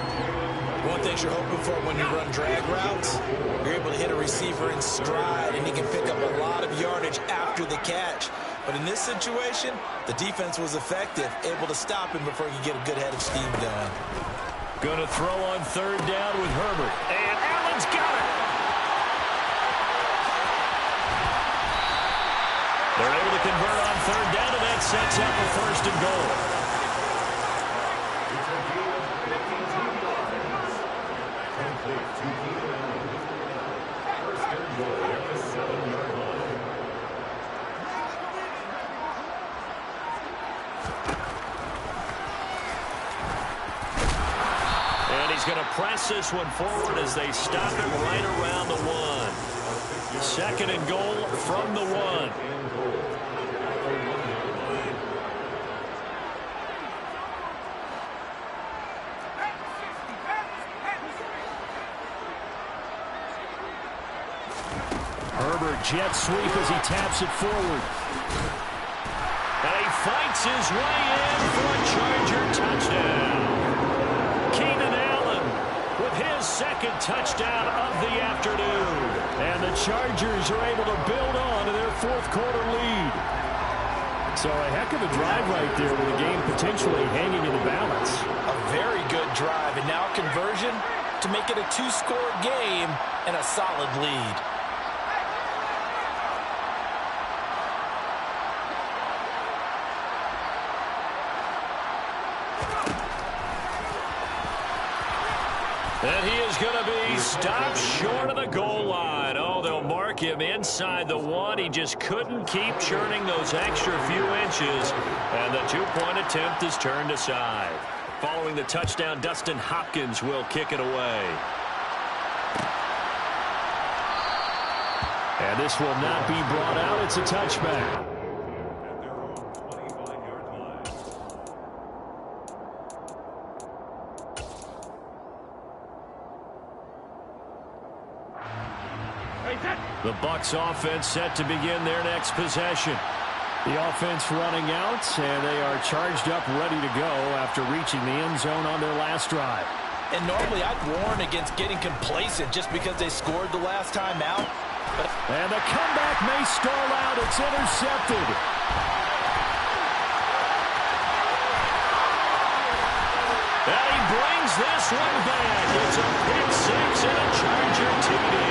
One thing you're hoping for when you run drag routes, you're able to hit a receiver in stride, and he can pick up a lot of yardage after the catch. But in this situation, the defense was effective, able to stop him before he could get a good head of steam going. Going to throw on third down with Herbert. And Allen's got it. They're able to convert on third down, and that sets up a first and goal. Going to press this one forward as they stop him right around the 1. Second and goal from the 1. Herbert jet sweep as he taps it forward. And he fights his way in for a Charger touchdown. His second touchdown of the afternoon. And the Chargers are able to build on to their fourth quarter lead. So a heck of a drive right there with the game potentially hanging in the balance. A very good drive, and now conversion to make it a 2-score game and a solid lead. And he is going to be stopped short of the goal line. Oh, they'll mark him inside the 1. He just couldn't keep churning those extra few inches. And the 2-point attempt is turned aside. Following the touchdown, Dustin Hopkins will kick it away. And this will not be brought out. It's a touchback. The Bucs offense set to begin their next possession. The offense running out, and they are charged up, ready to go after reaching the end zone on their last drive. And normally I'd warn against getting complacent just because they scored the last time out. And the comeback may stall out. It's intercepted. And he brings this one back. It's a pick six and a Charger TD.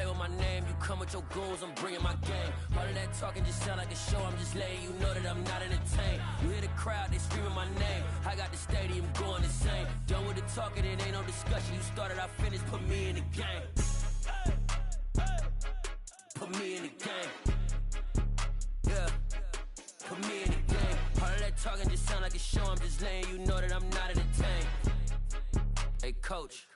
play with my name. You come with your goons, I'm bringing my game. All of that talking just sound like a show, I'm just letting you know that I'm not entertained. You hear the crowd, they screaming my name. I got the stadium going insane. Done with the talking, it ain't no discussion. You started, I finished, put me in the game. Put me in the game. Yeah, put me in the game. All of that talking just sound like a show, I'm just letting you know that I'm not entertained. Hey, coach,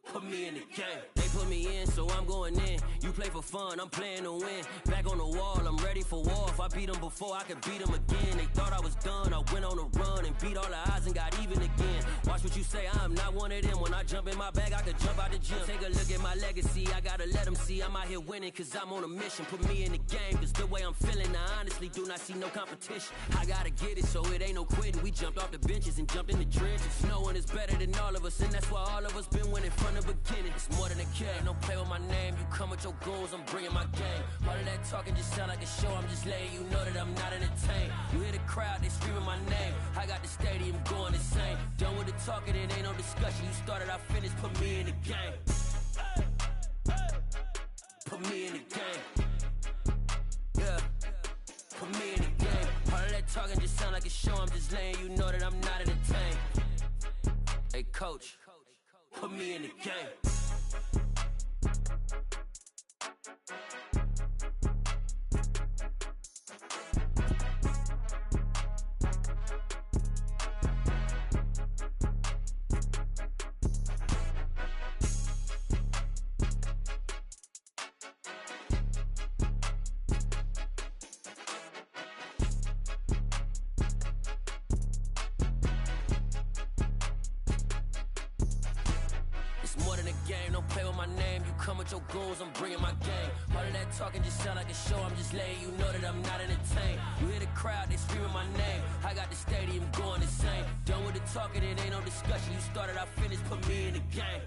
put me in the game. They put me in, so I'm going in. You play for fun, I'm playing to win. Back on the wall, I'm ready for war. If I beat them before, I could beat them again. They thought I was done, I went on a run and beat all the odds and got even again. Watch what you say, I'm not one of them. When I jump in my bag, I could jump out the gym. Take a look at my legacy, I gotta let them see I'm out here winning, cause I'm on a mission. Put me in the game, cause the way I'm feeling, I honestly do not see no competition. I gotta get it, so it ain't no quitting. We jumped off the benches and jumped in the trenches. No one is better than all of us, and that's why all of us been winning from the beginning. It's more than a kid, don't play with my name. You come with your goons, I'm bringing my game. All of that talking just sound like a show, I'm just letting you know that I'm not entertained. You hear the crowd, they screaming my name. I got the stadium going insane. Done with the talking, it ain't no discussion. You started, I finished, put me in the game. Put me in the game. Yeah, put me in the game. All of that talking just sound like a show, I'm just letting you know that I'm not entertained. Hey, coach, put me in the game. Come with your goons, I'm bringing my game. All of that talking just sound like a show, I'm just letting you know that I'm not entertained. You hear the crowd, they screaming my name. I got the stadium going insane. Done with the talking, it ain't no discussion. You started, I finished, put me in the game.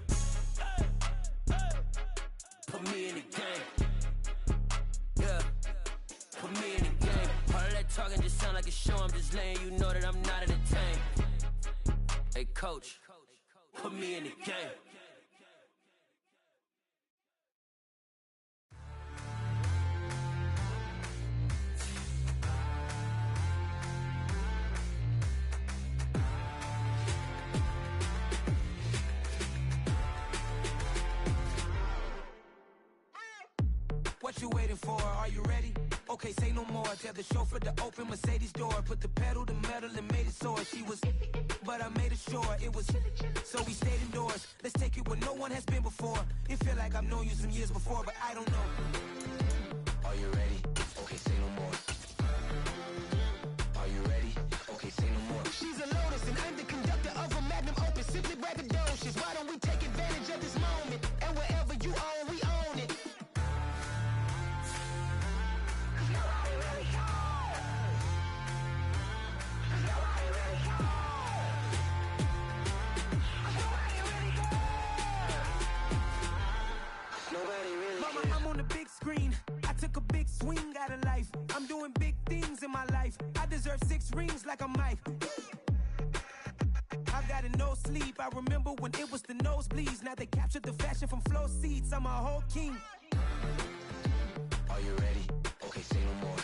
Put me in the game. Yeah, put me in the game. All of that talking just sound like a show, I'm just letting you know that I'm not entertained. Hey, coach, put me in the game. What you waiting for? Are you ready? Okay, say no more. Tell the chauffeur to open Mercedes door. Put the pedal to metal and made it soar. She was, but I made it sure it was. So we stayed indoors. Let's take it where no one has been before. It feel like I've known you some years before, but I don't know. Are you ready? Okay, say no more. Are you ready? Okay, say no more. She's a Lotus and I'm the conductor of a magnum opus. Simply braggadocious. Why don't we take advantage of this moment? And wherever you own, we own it. Mama, I'm on the big screen. I took a big swing out of life. I'm doing big things in my life. I deserve 6 rings like a Mike. I've got no sleep. I remember when it was the nosebleeds. Now they captured the fashion from flow seats. I'm a whole king. Are you ready? Okay, say no more.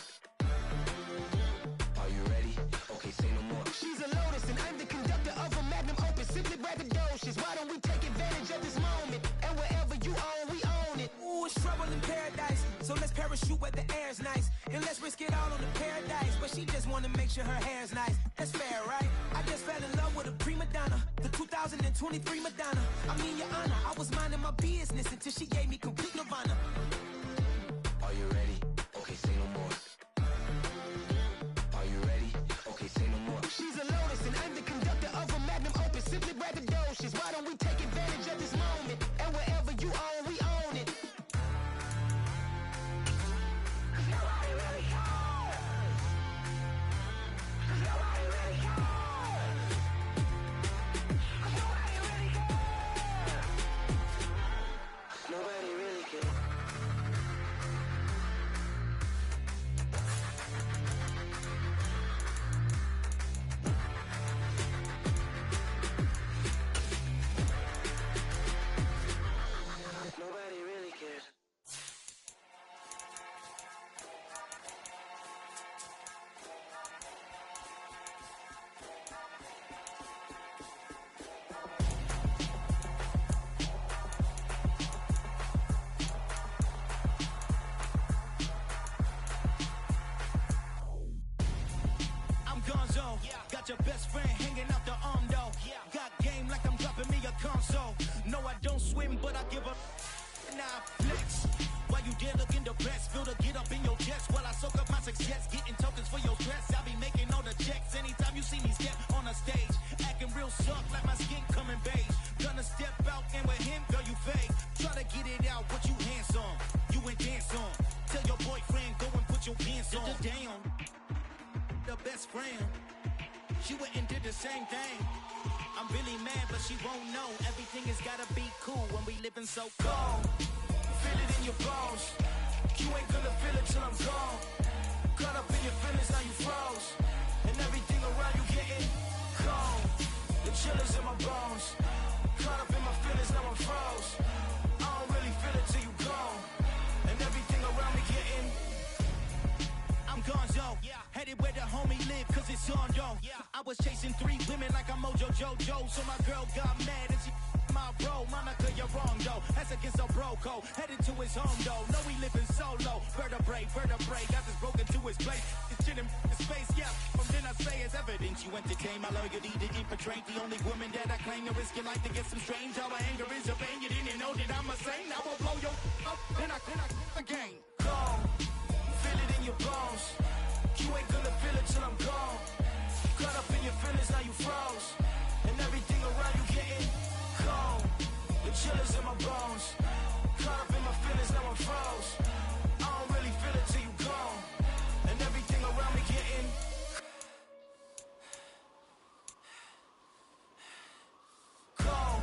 Are you ready? Okay, say no more. She's a Lotus and I'm the conductor of a magnum opus. Simply braggadocious. Why don't we take advantage of this moment? And wherever you own, we own it. Ooh, it's trouble in paradise. So let's parachute where the air's nice. And let's risk it all on the paradise. But she just wanna make sure her hair's nice. That's fair, right? I just fell in love with a prima donna. The 2023 Madonna. I mean, your honor, I was minding my business until she gave me complete nirvana. Are you ready? Okay, say no more. Are you ready? Okay, say no more. She's a Lotus and I'm the conductor of a magnum opus. Simply braggadocious. Why don't we take advantage of this moment? And wherever you own, we own it. Nobody really cares. Nobody really cares. Nobody really cares. Nobody really cares. got your best friend hanging out the arm though. Got game like I'm dropping me a console. No, I don't swim, but I give up. Nah, flex. Why you dare look in the best? Feel to get up in your chest while I soak up my success. Getting tokens for your stress. I be making all the checks anytime you see me step on a stage. Acting real suck like my skin coming beige. Gonna step out and with him, girl, you fake. Try to get it out, but you handsome. You ain't dance on. Tell your boyfriend, go and put your pants on. Down. The best friend. She went and did the same thing. I'm really mad, but she won't know. Everything has gotta be cool when we living so cold. Feel it in your bones. You ain't gonna feel it till I'm gone. Caught up in your feelings, now you froze. And everything around you getting cold. The chill is in my bones. Caught up in my feelings, now I'm froze. I don't really feel it till you gone. And everything around me getting I'm gonzo, headed where the homie live, cause it's on though. I was chasing 3 women like I'm Mojo Jojo, so my girl got mad and she my bro. Monica, you're wrong though, that's against a bro code. Headed to his home though, no we living solo. Vertebrae, got this broken to his place. It's shit in his face, yeah. From then I say it's evidence you entertain my loyalty to infiltrate. The only woman that I claim to risk your life to get some strange. All my anger is a pain, you didn't know that I'm a saint. I will blow your up, then I again. Go. Feel it in your bones. You ain't gonna feel it till I'm gone. Caught up in your feelings, now you froze. And everything around you getting cold. The chill is in my bones. Caught up in my feelings, now I'm froze. I don't really feel it till you gone. And everything around me getting cold.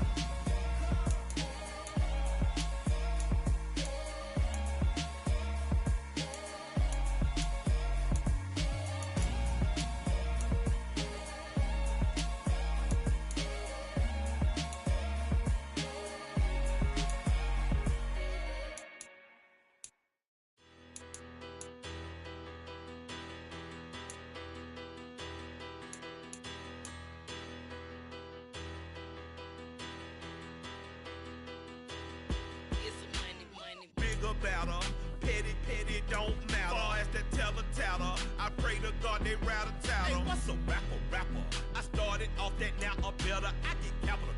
Battle. Petty don't matter. Far as the teller, I pray to God they rattle tattle. Hey, what's a rapper? I started off that, now I'm better. I get capital.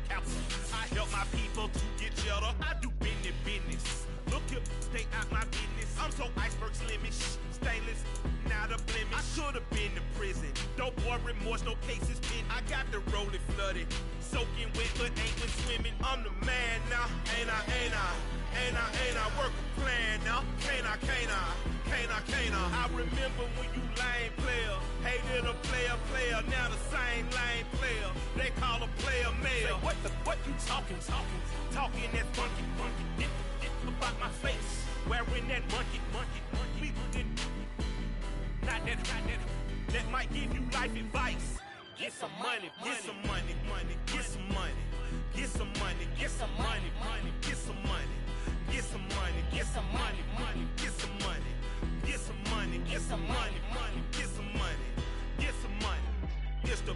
I help my people to get cheddar. I do business. Look here, stay out my business. I'm so iceberg slimish, stainless, not a blemish. I should have been to prison. No boy remorse, no cases pinned. I got the rolling flooded, soaking wet, but ain't been swimming. I'm the man now, ain't I? Work a plan now, can't I? I remember when you lame player, hated a player, now the same lame player. They call a player mayor. Say, what you talking that funky, about my face, wearing that monkey. Not that might give you life advice. Get some money. It's the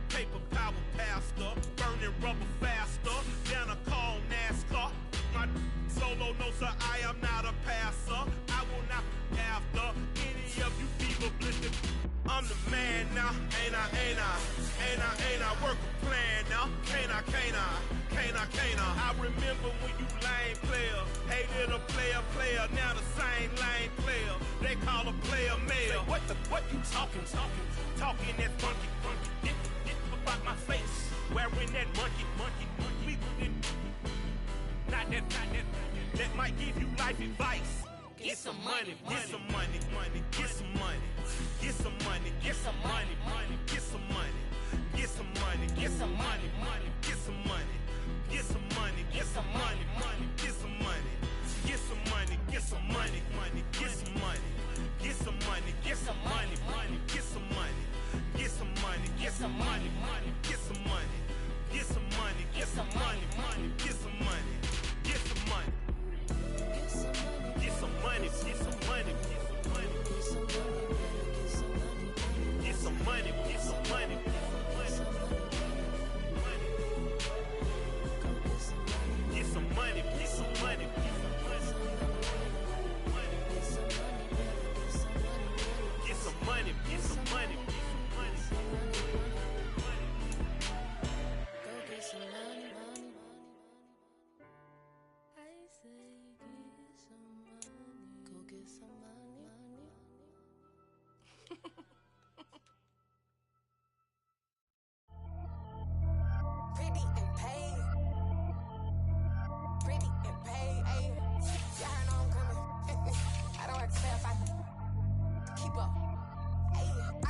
paper power pastor, burning rubber faster than a call NASCAR. My solo no sir, I am not a passer. I will not after any of you fever blistered. I'm the man now, ain't I? Work a plan now, can't I? I remember when you lame player, hated a player, now the same lame player. They call a player mayor. Say, what you talking that funky, about my face, wearing that monkey. Not that might give you life advice. Get some money.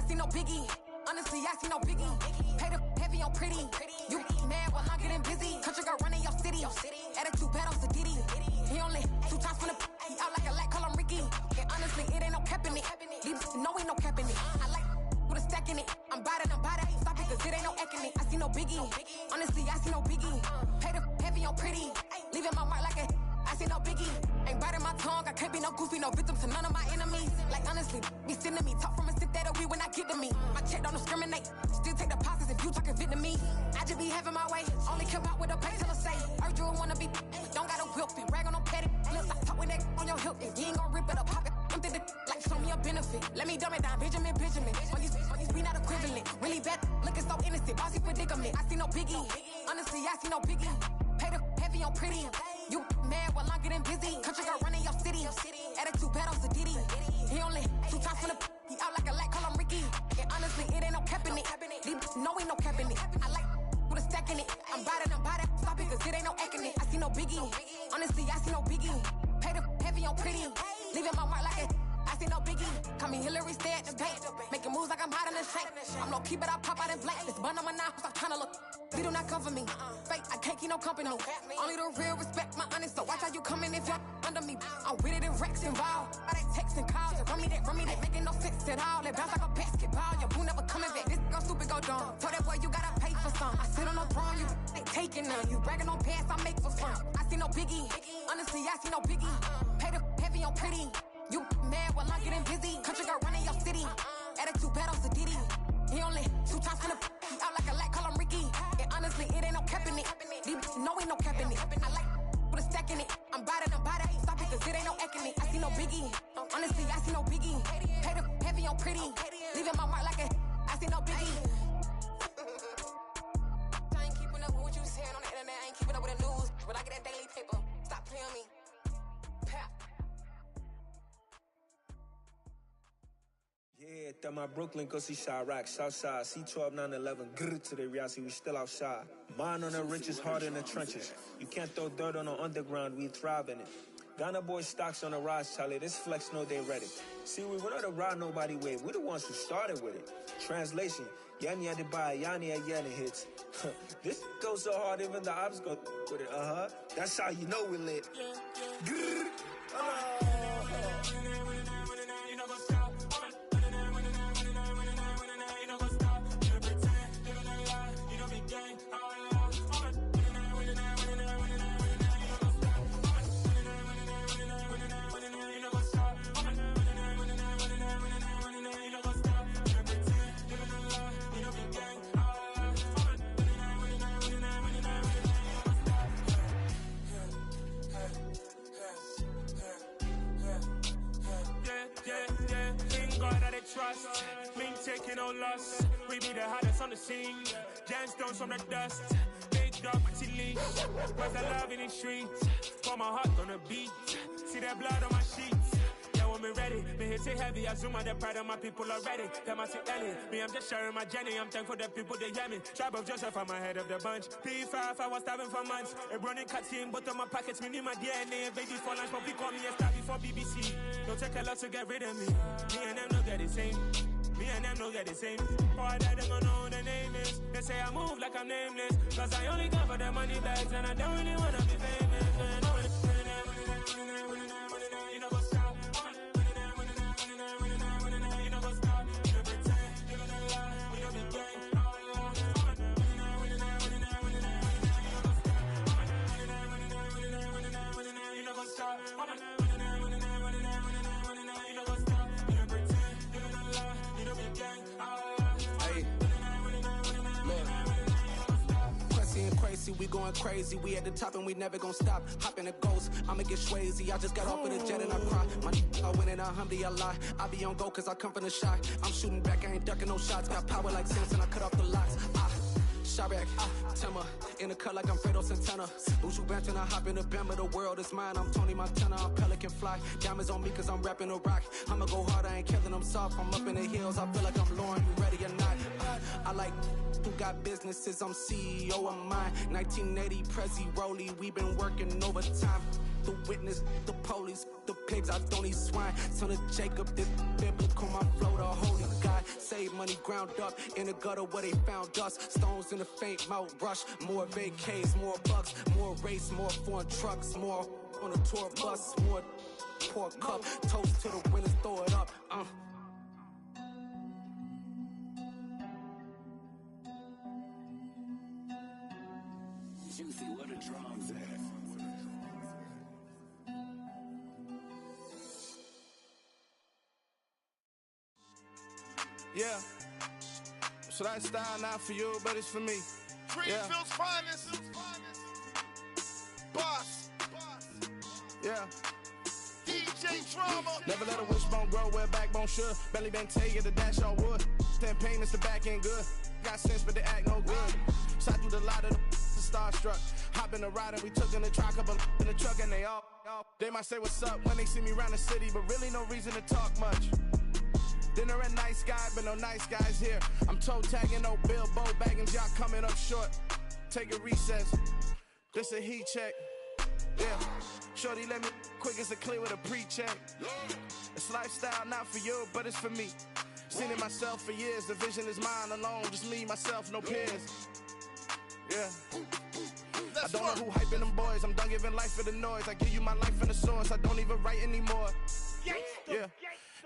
I see no biggie. Honestly, I see no biggie. Pay the heavy on pretty. You mad while I'm getting busy. Country girl running your city. Attitude bad on Diddy. He only 2 times from the he out like a light, call him Ricky. And honestly, it ain't no cap in it. These no ain't no cap in it. I like with a stack in it. I'm bad it. Stop it, cause it ain't no eck in it. I see no biggie. Honestly, I see no biggie. Pay the heavy on pretty. Leaving my mark like a I see no biggie. Ain't biting my tongue. I can't be no goofy, no victim to none of my enemies. Like honestly, be sending me. Talk from a sip that we when I get to me. My check don't discriminate. Still take deposits if you talking Vietnamese. I just be having my way. Only come out with a pay till I say. Heard you wanna be. Don't gotta whip it. Rag on no petty. Flips. I talk with that on your hip. You ain't gon' rip it up. Pop it. Empty the like show me a benefit. Let me dumb it down. Benjamin. All these we not equivalent. Really bad. Looking so innocent. Bossy predicament. I see no biggie. Honestly, I see no biggie. Pay the heavy on pretty. You mad while I'm getting busy. Country girl running your city. Attitude bad on Diddy. He only 2 times from the he out like a light, call him Ricky. And honestly, it ain't no cap in it. These no ain't no cap in it. I like with a stack in it. I'm bad it. Stop it, cause it ain't no eck in it. I see no biggie. Honestly, I see no biggie. Pay the heavy on pretty. Leaving my mark like it. I see no biggie. Call me Hillary, stay at the bank. Making moves like I'm hot in the shank. I'm low key, but I pop out in blank. This bun on my knife, stop trying to look. They do not cover me. Fake, I can't keep no company. Only the real respect my honest. So watch how you coming if you're under me. I'm with it in Rex involved. All that text and calls. Run me that. Making no sense at all. They bounce like a basketball. Your boo never coming back. This go stupid, go dumb. Told that boy you gotta pay for some. I sit on no throne, you ain't taking none. You bragging on pants, I make for fun. I see no biggie. Honestly, I see no biggie. Pay the heavy on pretty. You mad while I'm getting busy. Country girl running your city. Attitude bad on Diddy. He only 2 times from the he out like a light, call him Ricky. And honestly, it ain't no cap in it. These no ain't no cap in it. I like with a stack in it. I'm bad it. Stop it, cause it ain't no eck in it. I see no biggie. Honestly, I see no biggie. Pay the heavy on pretty. Leaving my mark like a I see no biggie. I ain't keeping up with what you saying on the internet. I ain't keeping up with the news. But I get that daily paper. Stop playing me. Pap. Yeah, that my Brooklyn, go see Chirac, Southside, C12, 911, grrr to the Riasi, we still outside. Mine on the riches, hard in the trenches. You can't throw dirt on the underground, we thrive in it. Ghana boy stocks on the rise, Charlie, this flex know they ready. See, we not to ride nobody wave, we the ones who started with it. Translation, Yanni had to buy, Yanni had Yanni hits. This goes so hard, even the ops go with it, That's how you know we lit. Grrr, trust, me taking no loss. We be the hardest on the scene. Gemstones from the dust. Big dog, pretty leash. Where's the love in the streets? Pour my heart on the beat. See that blood on my sheets. Yeah, when me ready, me hit it heavy. I zoom on the pride of my people already. Them I see Ellie. Me, I'm just sharing my journey. I'm thankful the people they hear me. Tribe of Joseph, I'm ahead of the bunch. P5, I was starving for months. A running cutscene, but on my pockets, me need my DNA. Baby for lunch, but we call me a star before BBC. Don't take a lot to get rid of me. Me and them don't get the same. Me and them don't get the same. Boy, that them gonna know the name is. They say I move like I'm nameless. Cause I only come for the money bags and I don't really wanna be famous. You know what's up? You know what's up? You pretend, you gonna lie. We don't be gang. You know what's up? We going crazy, we at the top and we never gonna stop. Hop in a ghost, I'ma get swayzy. I just got off of the jet and I cry. I win it, I lie. I be on go cause I come from the shot. I'm shooting back, I ain't ducking no shots. Got power like Samson, I cut off the locks. Chirac, Timmer, in the cut like I'm Fredo Santana. Ushu Banton, I hop in the Bama, the world is mine. I'm Tony Montana, I'm Pelican Fly. Diamonds on me cause I'm rapping a rock. I'ma go hard, I ain't killing them soft. I'm up in the hills, I feel like I'm Lauren, you ready or not? I like who got businesses, I'm CEO of mine. 1980, Prezi Rolly, we been working overtime. The witness, the police, the pigs, I don't eat swine. Son of Jacob, this biblical, my flow, the holy God. Save money ground up in the gutter where they found us. Stones in the faint mouth rush. More vacays, more bucks, more race, more foreign trucks, more on a tour bus, more pour cup. Toast to the winners, throw it up. Juicy, where the drums at? Yeah. So that style not for you, but it's for me. Greenfield's finest. Boss. Yeah. DJ Drama. Never let a wishbone grow where a backbone should. Belly been take it, the dash all wood. 10 payments, the back end good. Got sense, but they act no good. Shot through the lot of the starstruck. Hop in the ride and we took in the truck, couple in the truck and they all. They might say what's up when they see me round the city, but really no reason to talk much. Dinner a nice guy, but no nice guys here. I'm toe tagging, no Bilbo Baggins, y'all coming up short. Take a recess. This a heat check. Yeah. Shorty let me quick as a clear with a pre-check. It's lifestyle not for you, but it's for me. Seen it myself for years. The vision is mine alone. Just me, myself, no peers. Yeah. I don't know who hyping them boys. I'm done giving life for the noise. I give you my life in the source. I don't even write anymore. Yeah.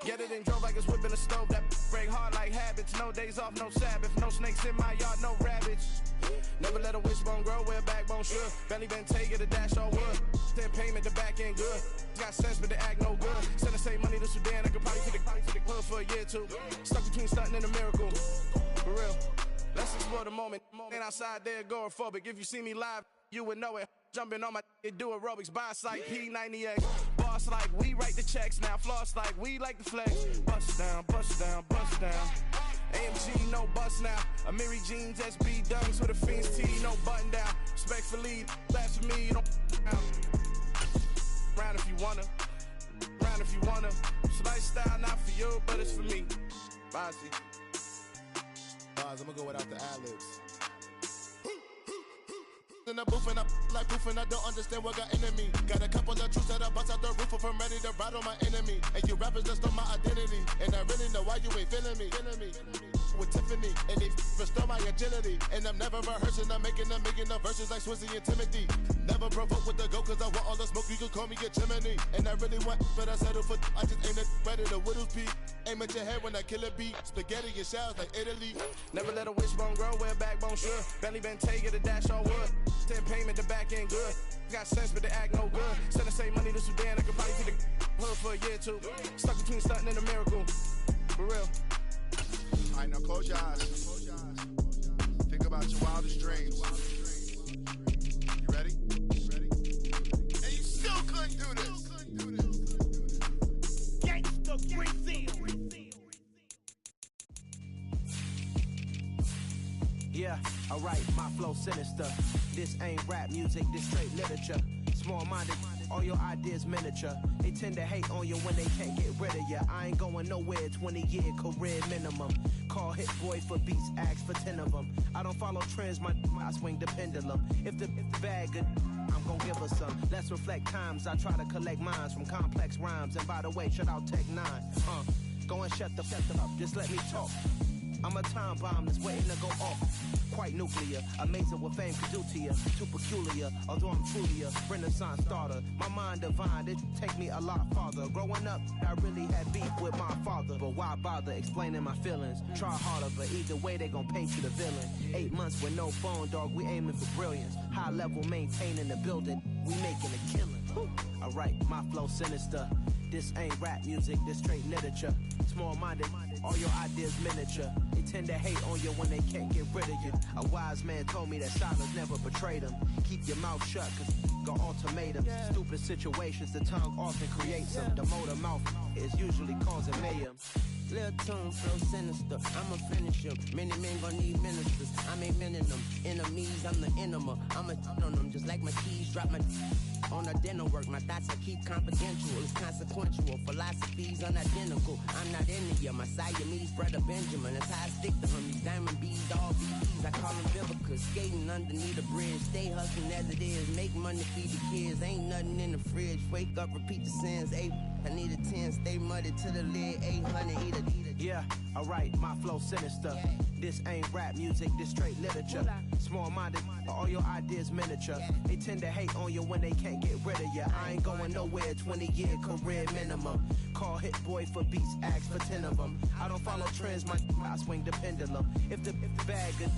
Get it and drove like it's whipping a stove. That break hard like habits. No days off, no Sabbath. No snakes in my yard, no rabbits. Never let a wishbone grow where a backbone should. Belly been take it, a dash all wood. 10 payment, the back end good. Got sense, but they act no good. Send the same money to Sudan. I could probably take the club for a year or two. Stuck between stunting and a miracle. For real. Let's explore the moment. Ain't outside there agoraphobic. If you see me live, you would know it. Jumping on my do aerobics, buy site P90X. Boss like we write the checks now. Floss like we like the flex. Bust down, bust down, bust down. AMG, no bust now. Amiri jeans, SB dunks with a Fiends T, no button down. Respectfully, that's for me, don't round if you wanna. Round if you wanna. It's lifestyle not for you, but it's for me. Bossy. Bars, I'm gonna go without the ad-libs. In the booth and I like proof and I don't understand what got into me. Got a couple of truths that I bust out the roof if I'm ready to ride on my enemy. And you rappers just on my identity. And I really know why you ain't feeling me. With Tiffany, and they restore my agility. And I'm never rehearsing, I'm making $1 million verses like Swizzy and Timothy. Never provoke with the go, cause I want all the smoke, you can call me a chimney. And I really want, but I settle for, I just ain't ready to Whittles peak. Aim at your head when I kill a beat. Spaghetti and shells like Italy. Never let a wishbone grow where a backbone should. Belly been take it, a dash all wood. 10 payment, the back end good. Got sense, but they act no good. Send the same money to Sudan, I could probably take the hood for a year or two. Stuck between stunting and a miracle. For real. Alright, now close your eyes. Think about your wildest dreams. You ready? And you still couldn't do this. Gangsta Brazil. Yeah, alright, my flow sinister. This ain't rap music, this straight literature. Small-minded, all your ideas miniature. They tend to hate on you when they can't get rid of you. I ain't going nowhere, 20-year career minimum. Call Hit Boy for beats, ask for 10 of them. I don't follow trends, I swing the pendulum. If the bag good, I'm gon' give her some. Let's reflect times, I try to collect minds from complex rhymes. And by the way, shout out Tech 9. Go and shut the up, just let me talk. I'm a time bomb that's waiting to go off. Quite nuclear, amazing what fame can do to you. Too peculiar, although I'm truly a renaissance starter. My mind divine, it take me a lot farther. Growing up, I really had beef with my father. But why bother explaining my feelings? Try harder, but either way they gon' paint you the villain. 8 months with no phone, dog, we aiming for brilliance. High level maintaining the building, we making a killing. Alright, my flow sinister. This ain't rap music, this straight literature. Small-minded, all your ideas miniature. They tend to hate on you when they can't get rid of you. A wise man told me that silence never betrayed them. Keep your mouth shut, cause got ultimatums. Stupid situations, the tongue often creates them. The motor mouth is usually causing mayhem. Lil' tune, flow sinister, I'ma finish him. Many men gon' need ministers, I'm a men in them. Enemies, I'm the enema, I'm a on them. Just like my keys, drop my on a dental work. My thoughts I keep confidential, it's consequential. Philosophies unidentical, I'm not into you. My Siamese brother Benjamin, that's how I stick to him. These diamond bees, all BBs, I call them Vivica. Skating underneath a bridge, stay hustling as it is. Make money, feed the kids, ain't nothing in the fridge. Wake up, repeat the sins, I need a 10, stay muddy to the lid, 800, eat a. Yeah, alright, my flow sinister. This ain't rap music, this straight literature. Small-minded, all your ideas miniature. They tend to hate on you when they can't get rid of you. I ain't going nowhere, 20-year career minimum. Call Hit Boy for beats, ask for 10 of them. I don't follow trends, I swing the pendulum. If the bag good,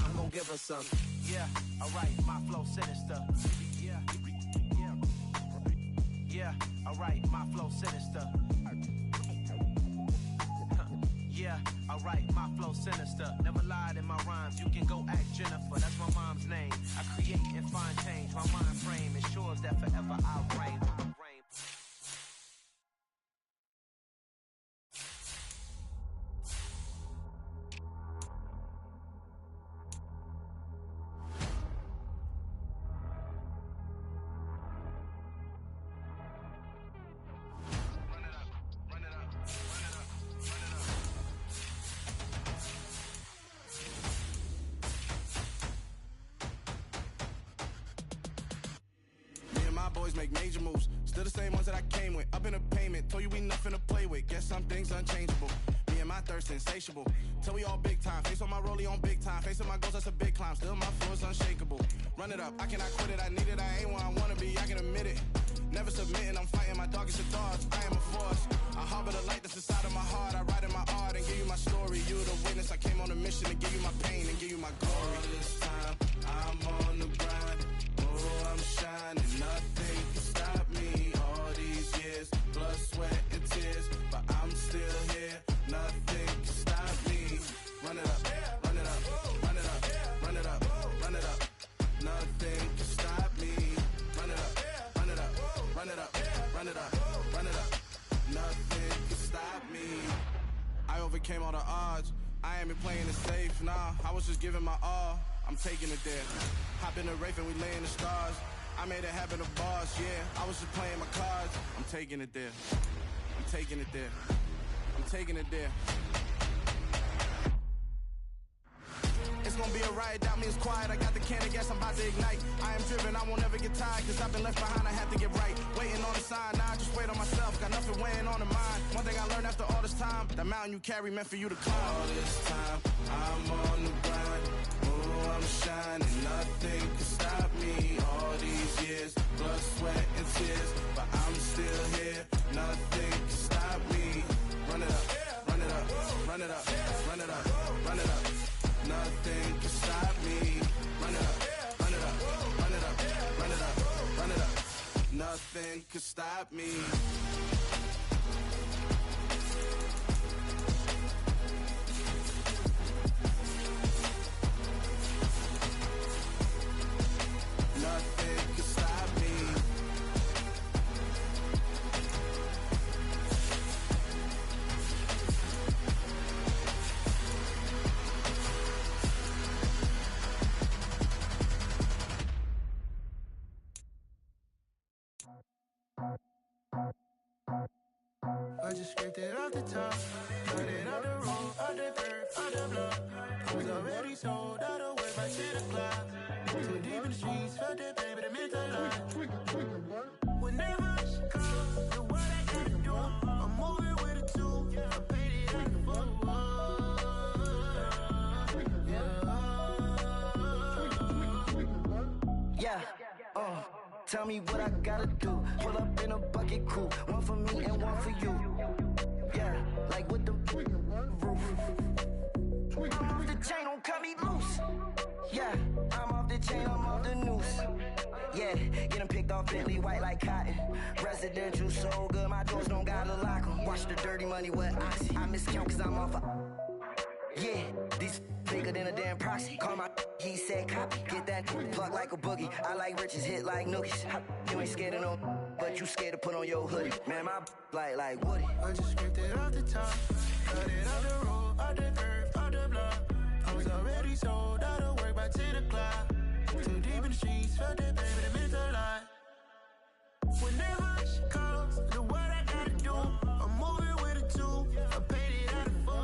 I'm gonna give her some. Yeah, alright, my flow sinister. Yeah, alright, my flow sinister. Yeah, alright, my flow sinister. Never lied in my rhymes, you can go ask Jennifer, that's my mom's name. I create and find change, my mind frame ensures that forever I'll reign. Boys make major moves, still the same ones that I came with. Up in a payment, told you we nothing to play with. Guess some things unchangeable. Me and my thirst insatiable. Till we all big time. Face on my rollie on big time. Facing my goals, that's a big climb. Still my flow is unshakable. Run it up, I cannot quit it. I need it, I ain't where I wanna be. I can admit it. Never submitting, I'm fighting my darkest of thoughts. I am a force. I harbor the light that's inside of my heart. I write in my art and give you my story. You the witness. I came on a mission to give you my pain and give you my glory. All this time, I'm on the grind. Oh, I'm shining. Nothing can stop me. All these years, blood, sweat, and tears. But I'm still here. Nothing can stop me. Run it up, run it up, run it up, run it up, run it up. Nothing can stop me. Run it up, run it up, run it up, run it up, run it up. Nothing can stop me. I overcame all the odds. I ain't been playing it safe, nah. I was just giving my all. I'm taking it there. Hop in the Wraith and we lay in the stars. I made it happen to boss, yeah. I was just playing my cards. I'm taking it there. I'm taking it there. I'm taking it there. It's gonna be a riot, doubt me it's quiet. I got the can of gas, I'm about to ignite. I am driven, I won't ever get tired, cause I've been left behind, I have to get right. Waiting on the sign, now I just wait on myself. Got nothing weighing on the mind. One thing I learned after all this time, the mountain you carry meant for you to climb. All this time, I'm on the grind. Oh, I'm shining, nothing can stop me. All these years, blood, sweat, and tears. But I'm still here, nothing can stop me. Run it up, run it up, run it up, run it up, run it up. Nothing can stop me. Run it up, run it up, run it up, run it up, run it up. Nothing can stop me. Nothing can stop me. I just scraped it off the top, cut it out the road, out the curve, out the block. I was already sold out of work by 10 o'clock. Too deep in the streets, felt that pain, but it meant a lot. Whenever she comes, the what I gotta do, I'm moving with a two. I paid it out the fuck. Yeah, tell me what I gotta do. Pull up in a bucket crew, one for me and one for you. Yeah, like with the roof. I'm off the chain, don't cut me loose. Yeah, I'm off the chain, I'm off the noose. Yeah, get them picked off Bentley, white like cotton. Residential so good, my doors don't gotta lock them. Watch the dirty money with Oxy. I miscount cause I'm off a... Yeah, these bigger than a damn proxy. Call my he said copy. Get that plug like a boogie. I like riches, hit like nookies. You ain't scared of no, but you scared to put on your hoodie. Man, my like Woody. I just scraped it off the top, cut it out the road, out the curve, out the block. I was already sold out of work by 10 o'clock. Too deep in the streets, felt that pain, but it meant a lot. Whenever she calls, the what I gotta do, I'm moving with a two. I paid it out of fuck.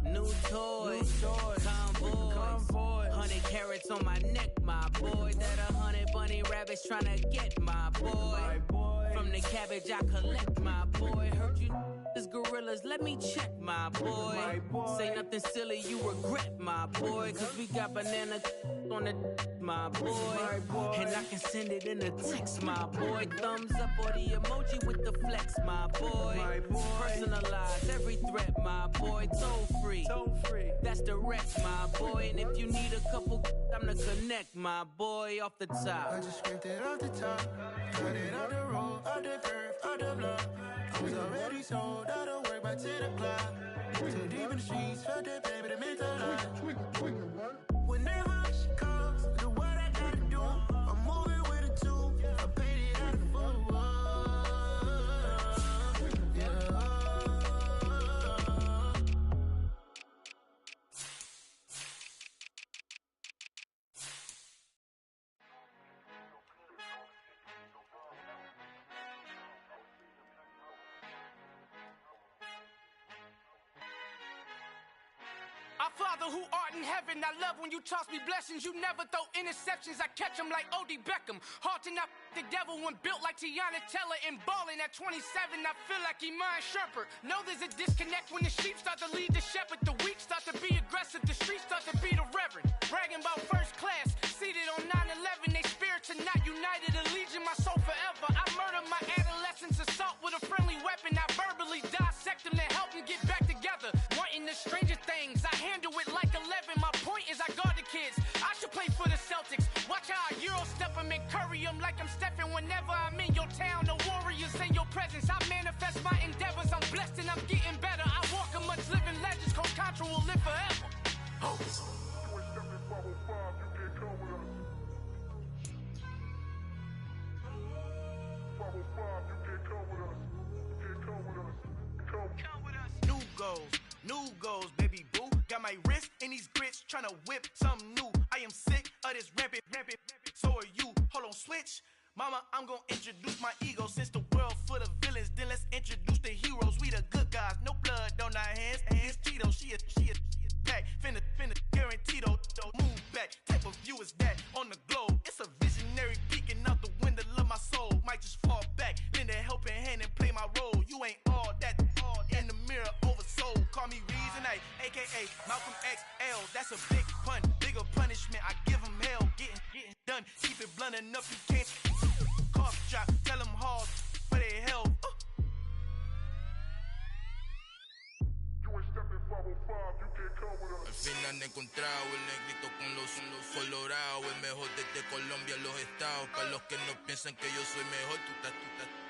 New toys, convoys, 100 carats on my neck, my boy. tryna get my boy. From the cabbage I collect, my boy. Heard you this gorillas, let me check, my boy. Say nothing silly, you regret, my boy. Cause we got banana on the my boy. And I can send it in a text, my boy. Thumbs up or the emoji with the flex, my boy. Personalize every threat, my boy. Toll free. That's direct, my boy. And if you need a couple, I'm to connect, my boy, off the top. I just scraped it off the top. Got it out the road, out the curve, out the block. I was already sold out of work by 10 o'clock. Too deep in the streets, felt that baby, that meant a lot. Whenever she calls, do what I gotta do. I'm moving with a two. I paid it out of full. Our Father who art in heaven, I love when you toss me blessings. You never throw interceptions, I catch them like O.D. Beckham. Hard to not the devil when built like Tiana Teller and balling at 27. I feel like Iman Shumpert. Know there's a disconnect when the sheep start to lead the shepherd. The weak start to be aggressive, the streets start to be the reverend. Bragging about first class, seated on 9/11. They spirits are not united, a legion, my soul forever. I murder my adolescence, assault with a friendly weapon. I verbally dissect them to help them get back together. Wanting the stranger things, I handle it like 11. My point is I guard the kids. I should play for the Celtics. Watch how I Euro step them and curry them like I'm Stephen. Whenever I'm in your town, the Warriors in your presence. I manifest my endeavors. I'm blessed and I'm getting better. I walk amongst living legends. Coach Contra will live forever. Oh. New goals, baby boo. Got my wrist in these grits, tryna whip something new. I am sick of this rampant. So are you. Hold on, switch. Mama, I'm gonna introduce my ego. Since the world full of villains, then let's introduce the heroes. We the good guys, no blood on our hands. Hands Cheeto, she a pack. Finna, guaranteed though. Move back, type of view is that on the globe? It's a visionary peeking out the window of my soul. Might just fall back, lend a helping hand and play my role. You ain't all that in the mirror oversold. Call me Reason A, aka Malcolm XL. That's a big pun, bigger punishment. I give him hell, getting done. Keep it blunt enough, you can't. Cough drop, tell them hard for their health. Al fin han encontrado el negrito con los colorados. El mejor desde Colombia, los estados. Para los que no piensan que yo soy mejor,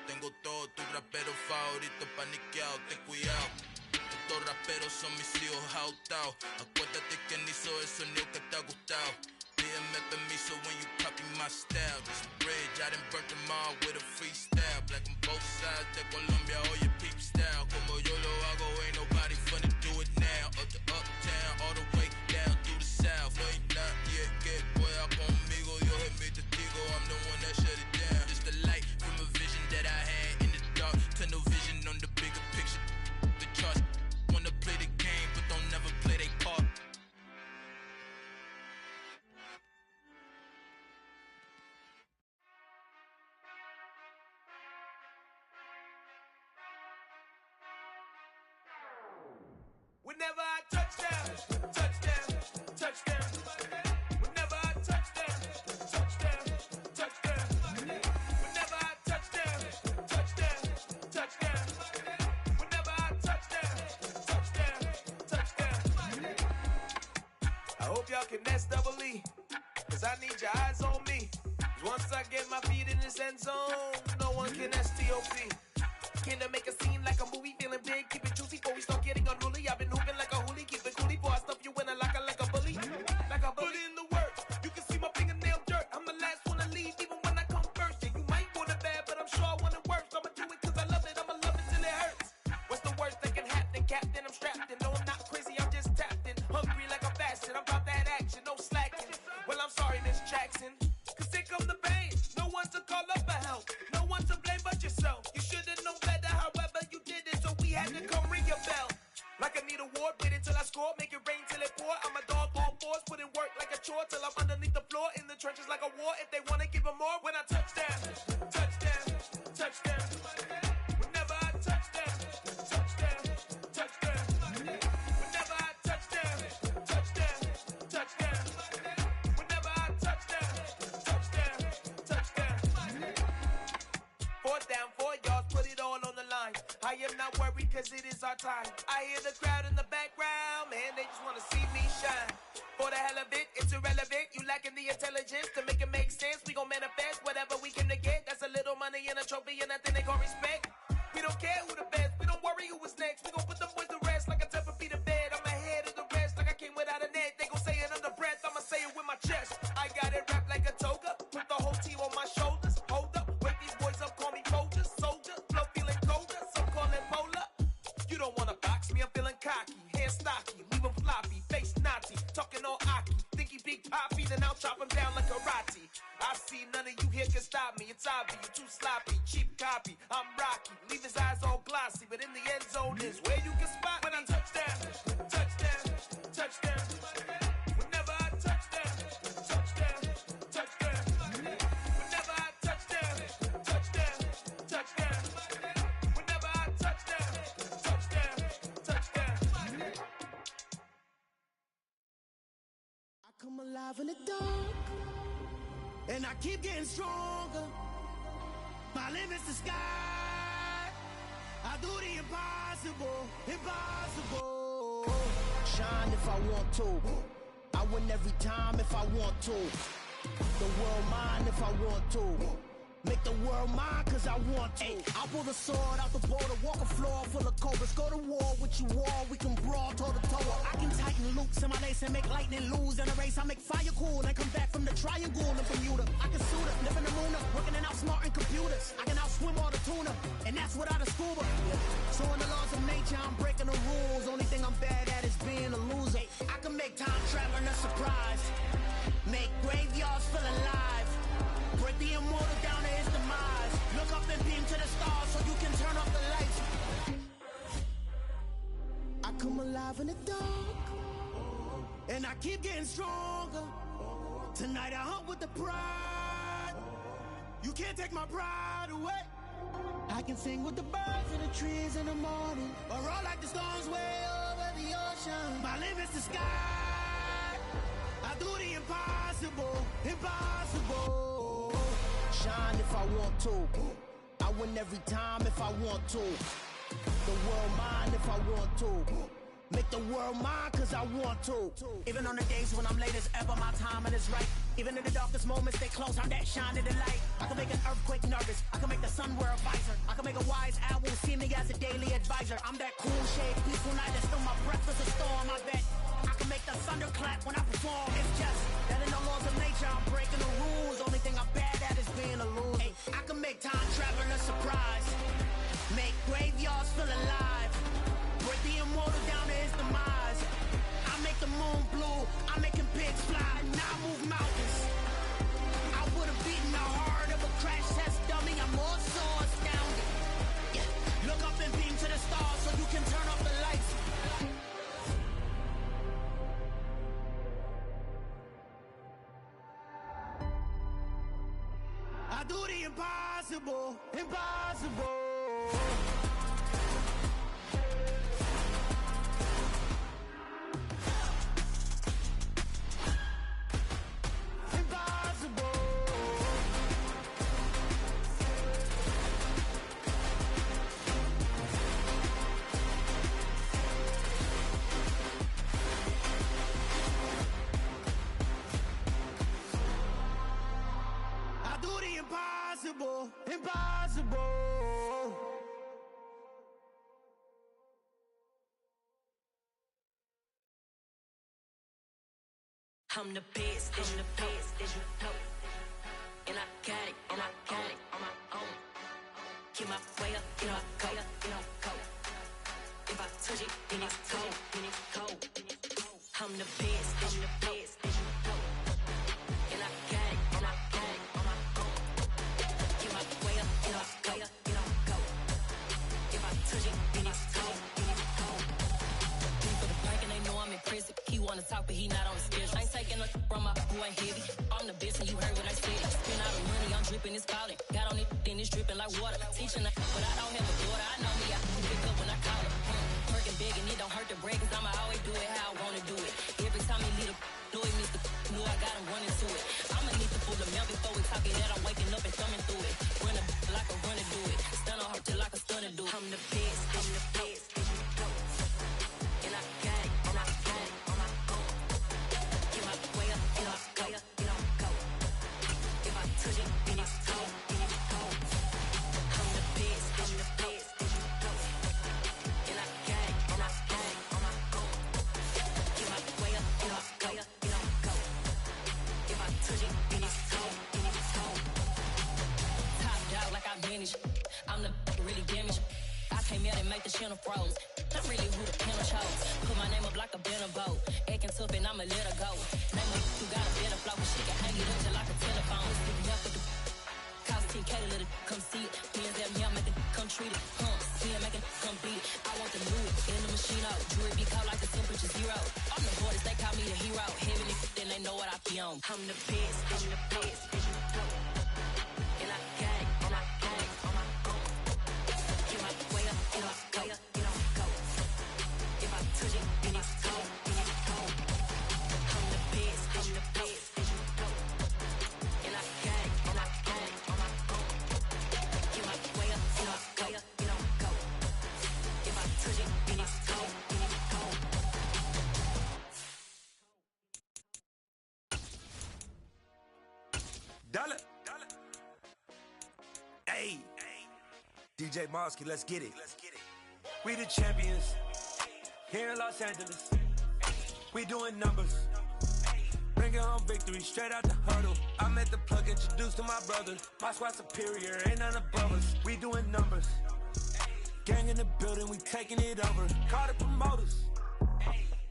tengo todo, tu rapero favorito paniqueado, ten cuidado. Estos raperos son mis hijos jautados. Acuérdate quién hizo el sonido que te ha gustado. Pídeme permiso when you copy my style. This bridge, I done burnt them all with a freestyle. Black on both sides de Colombia, oye peep style. Como yo lo hago, ain't nobody finna do it now. Up to uptown, all the way down through the south. No hay nadie que pueda conmigo, Dios es mi testigo. I'm the one that shut it down. Just the light from a vision that I had in the dark. Tunnel vision on the bigger picture. The charts wanna play the game, but don't never play their part. Whenever I touchdown, touchdown. Whenever I touchdown, touchdown. Whenever I touchdown, touchdown. Whenever I touchdown. I hope y'all can nest double E, cause I need your eyes on me. Cause once I get my feet in this end zone, no one can STOP. Can to make a scene like a movie, feeling big, keep it juicy before we start getting unruly. I've been hooping like a hoolie, keep it coolie before I stuff you in a locker like a bully. Like a bully. Put in the work, you can see my fingernail dirt. I'm the last one to leave, even when I come first. Yeah, you might want it bad, but I'm sure I want it worse. I'ma do it cause I love it, I'ma love it till it hurts. What's the worst that can happen, Captain? I'm strapped in, no I'm not crazy, I'm just tapped in. Hungry like I'm fasting, I'm about that action, no slacking. Well, I'm sorry, Miss Jackson, cause here come the pain. No one to call up for help, no one to blame but yourself. You should've known better, however you did it, so we had to come ring your bell. Like I need a award, wait until I score, make it rain till it pour. I'm a dog on force, put in work like a chore till I'm underneath the floor, in the trenches like a war. If they wanna give them more, when I touch I am not worried cause it is our time. I hear the crowd in the background, man, they just wanna see me shine. For the hell of it, it's irrelevant. You lacking the intelligence to make it make sense. We gon' manifest whatever we came to get. That's a little money and a trophy and nothing they gon' respect. We don't care who the best, we don't worry who was next. We gon' put them boys to rest like a 10 feet of bed. I'm ahead of the rest like I came without a net. They gon' say it under breath, I'ma say it with my chest. I got it wrapped like a toga, put the whole team on my shoulders. Hold up, wake these boys up, call me Folgers. Soldier, flow feeling colder, some call it polar. You don't wanna box me, I'm feeling cocky. Hands stocky, leave him floppy, face naughty. Talking all aki, think he big poppy, then I'll chop him down like karate. I see none of you here can stop me. It's obvious, you too sloppy, cheap copy. I'm Rocky, leave his eyes all glossy, but in the end zone is where you can spot when I touchdown, touchdown, touchdown. Whenever I touchdown, touchdown, touchdown. Whenever I touchdown, touchdown, touchdown. Whenever I touchdown, touchdown, touchdown. I come alive in the dark, and I keep getting stronger. My limit's the sky. I do the impossible, impossible. Shine if I want to. I win every time if I want to. The world mine if I want to. Make the world mine cause I want to. I'll pull the sword out the border, walk a floor full of cobras. Go to war with you all, we can brawl toe to toe. I can tighten loops in my lace and make lightning lose in a race. I make fire cool and come back from the triangle in Bermuda. I can suit up, live in the moon up, working and outsmarting computers. I can outswim all the tuna, and that's without a scuba. So in the laws of nature, I'm breaking the rules. Only thing I'm bad at is being a loser. I can make time traveling a surprise, make graveyards feel alive. Break the immortal down to his demise. Look up and beam to the stars so you can turn off the lights. I come alive in the dark, and I keep getting stronger. Tonight I hunt with the pride. You can't take my pride away. I can sing with the birds and the trees in the morning, or roll like the storms way over the ocean. My limit's the sky. I do the impossible, impossible. Shine if I want to. I win every time if I want to. The world mine if I want to. Make the world mine cause I want to. Even on the days when I'm late as ever, my timing is right. Even in the darkest moments, stay close, I'm that shining the light. I can make an earthquake nervous, I can make the sun wear a visor. I can make a wise owl see me as a daily advisor. I'm that cool shade, peaceful night, that's still my breath is a storm, I bet. I can make the thunder clap when I perform. It's just that in the laws of nature, I'm breaking the rules. Only thing I'm bad at is being a loser. Hey, I can make time traveling a surprise, make graveyards feel alive. Break the immortal down to his demise. I make the moon blue, I'm making pigs fly. Now I move mountains. I would've beaten the heart of a crash test dummy. I'm more so astounded. Yeah. Look up and beam to the stars so you can turn off the lights. I do the impossible, impossible. Impossible, impossible. I'm the best, I'm the best, as you know. And I got it, and I got it on my own. Get my way up, get my go, get my go. If I touch it, then it's cold, then it's cold. I'm the best, I'm the best, as you know. And I got it, and I got it on my own. Get my way up, get my go, get my go. If I touch it, then it's cold, then it's cold. Been for the park and they know I'm in prison. He wanna talk, but he not on the schedule. I ain't taking no from my boy heavy. I'm the best and you heard what I said. Spend all the money, I'm dripping, it's falling. Got on it, then it's dripping like water. Teaching her, but I don't have a daughter. I know me, I can pick up when I call her. Working big and it don't hurt the break, cause I'ma always do it how I wanna do it. Every time he leave the know he missed the know I got him running to it. I'ma need to pull the mail before we talk it that I'm waking up and thumbing through it. Run a like a runner do it. Stun on her till like a stunner do it. I'm the best, I'm the best, and I got it, and I got it on my own. Get my way up, and I go, and I go. If I touch it, then it's cold, then it's cold. I'm the best, I'm the best, and I got it, and I got it on my own. Get my way up, and I go, and I go. If I touch it, then it's cold, then it's cold. Top dog like I vanished. I'm the really damaged. I came out and make the channel froze. I'm really who the panel chose. Put my name up like a banner boat. Acting tough and I'ma let her go. Name me who got a better flow. She can hang it up just like a telephone. Pick me up with the cost 10K to let it come see it. Me and them here make it come treat it. See it make it come beat it. I want the new in the machine out. Jewelry be cold like the temperature zero. On the borders they call me the hero. Heaven if then they know what I be on. I'm the best, I'm the best. And I got it, and I got it on my own. Get my way up, and I go, and I go. If I touch it, then it's cold, then it's cold. I'm the best, I'm the best. And I got it, and I got it on my own. Get my way up, and I go, and I go. If I touch it, then it's cold, then it's cold. Dollar. Hey, DJ Mosky, let's get it. We the champions here in Los Angeles. We doing numbers, bringing home victory straight out the huddle. I'm at the plug, introduced to my brother. My squad superior, ain't none above us. We doing numbers, gang in the building, we taking it over. Call the promoters.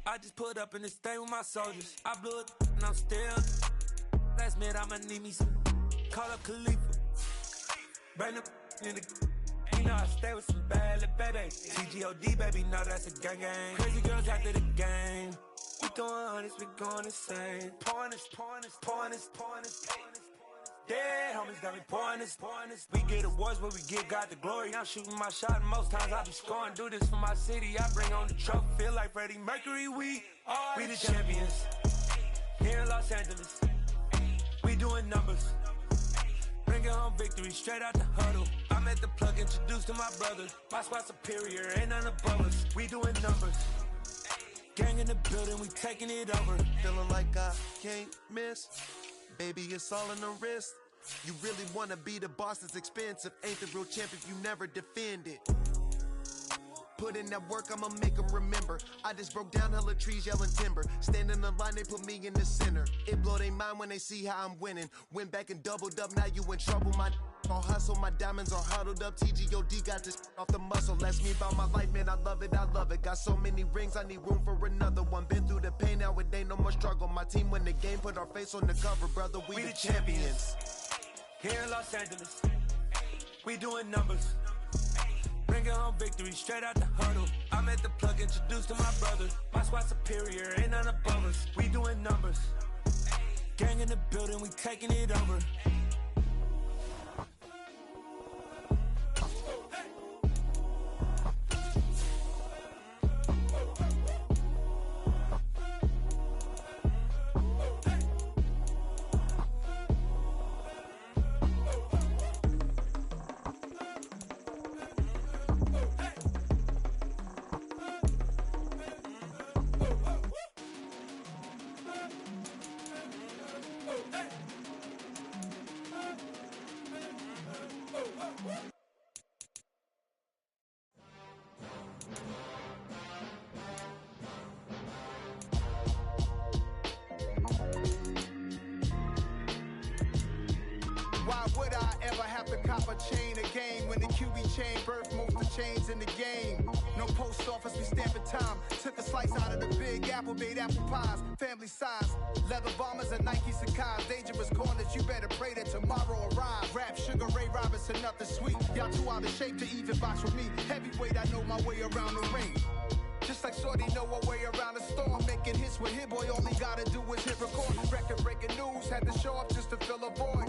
I just put up in this thing with my soldiers. I blew it and I'm still. Last minute I'ma need me some. Call up Khalifa. Bring up in the. You know I stay with some bad little baby. TGOD baby, know that's a gang gang. Crazy girls after the game. We throwing hundreds, we going insane. Pouring this. Dead homies got me pouring this. We get awards, but we give God the glory. I'm shooting my shot, and most times I be scoring. Do this for my city, I bring on the trophy. Feel like Freddie Mercury, we the champions here in Los Angeles. We doing numbers, bringing home victory straight out the huddle. I'm at the plug, introduced to my brother. My squad superior, ain't none above us. We doing numbers, gang in the building, we taking it over. Feeling like I can't miss. Baby, it's all in the wrist. You really wanna be the boss, that's expensive. Ain't the real champ if you never defend it. Put in that work, I'ma make them remember. I just broke down hella trees, yelling timber. Stand in the line, they put me in the center. It blow their mind when they see how I'm winning. Went back and doubled up, now you in trouble. My all hustle, my diamonds are huddled up. TGOD got this off the muscle. That's me about my life, man, I love it. Got so many rings, I need room for another one. Been through the pain, now it ain't no more struggle. My team win the game, put our face on the cover, brother. We the champions here in Los Angeles. We doing numbers, bringing home victory straight out the huddle. I'm at the plug, introduced to my brother. My squad superior, ain't none above us. We doing numbers, gang in the building, we taking it over. Why would I ever have to cop a chain again when the QB chain birthed most of the chains in the game? No post office, we stamping time. Took a slice out of the big apple, made apple pies, family size. Leather bombers and Nike Sacai's. Dangerous corners, you better pray that tomorrow arrives. Rap, Sugar Ray Robinson, nothing sweet. Y'all too out of shape to even box with me. Heavyweight, I know my way around the ring. Just like Shorty know her way around the storm. Making hits with Hit Boy, all he gotta do is hit record. Record breaking news, had to show up just to fill a void.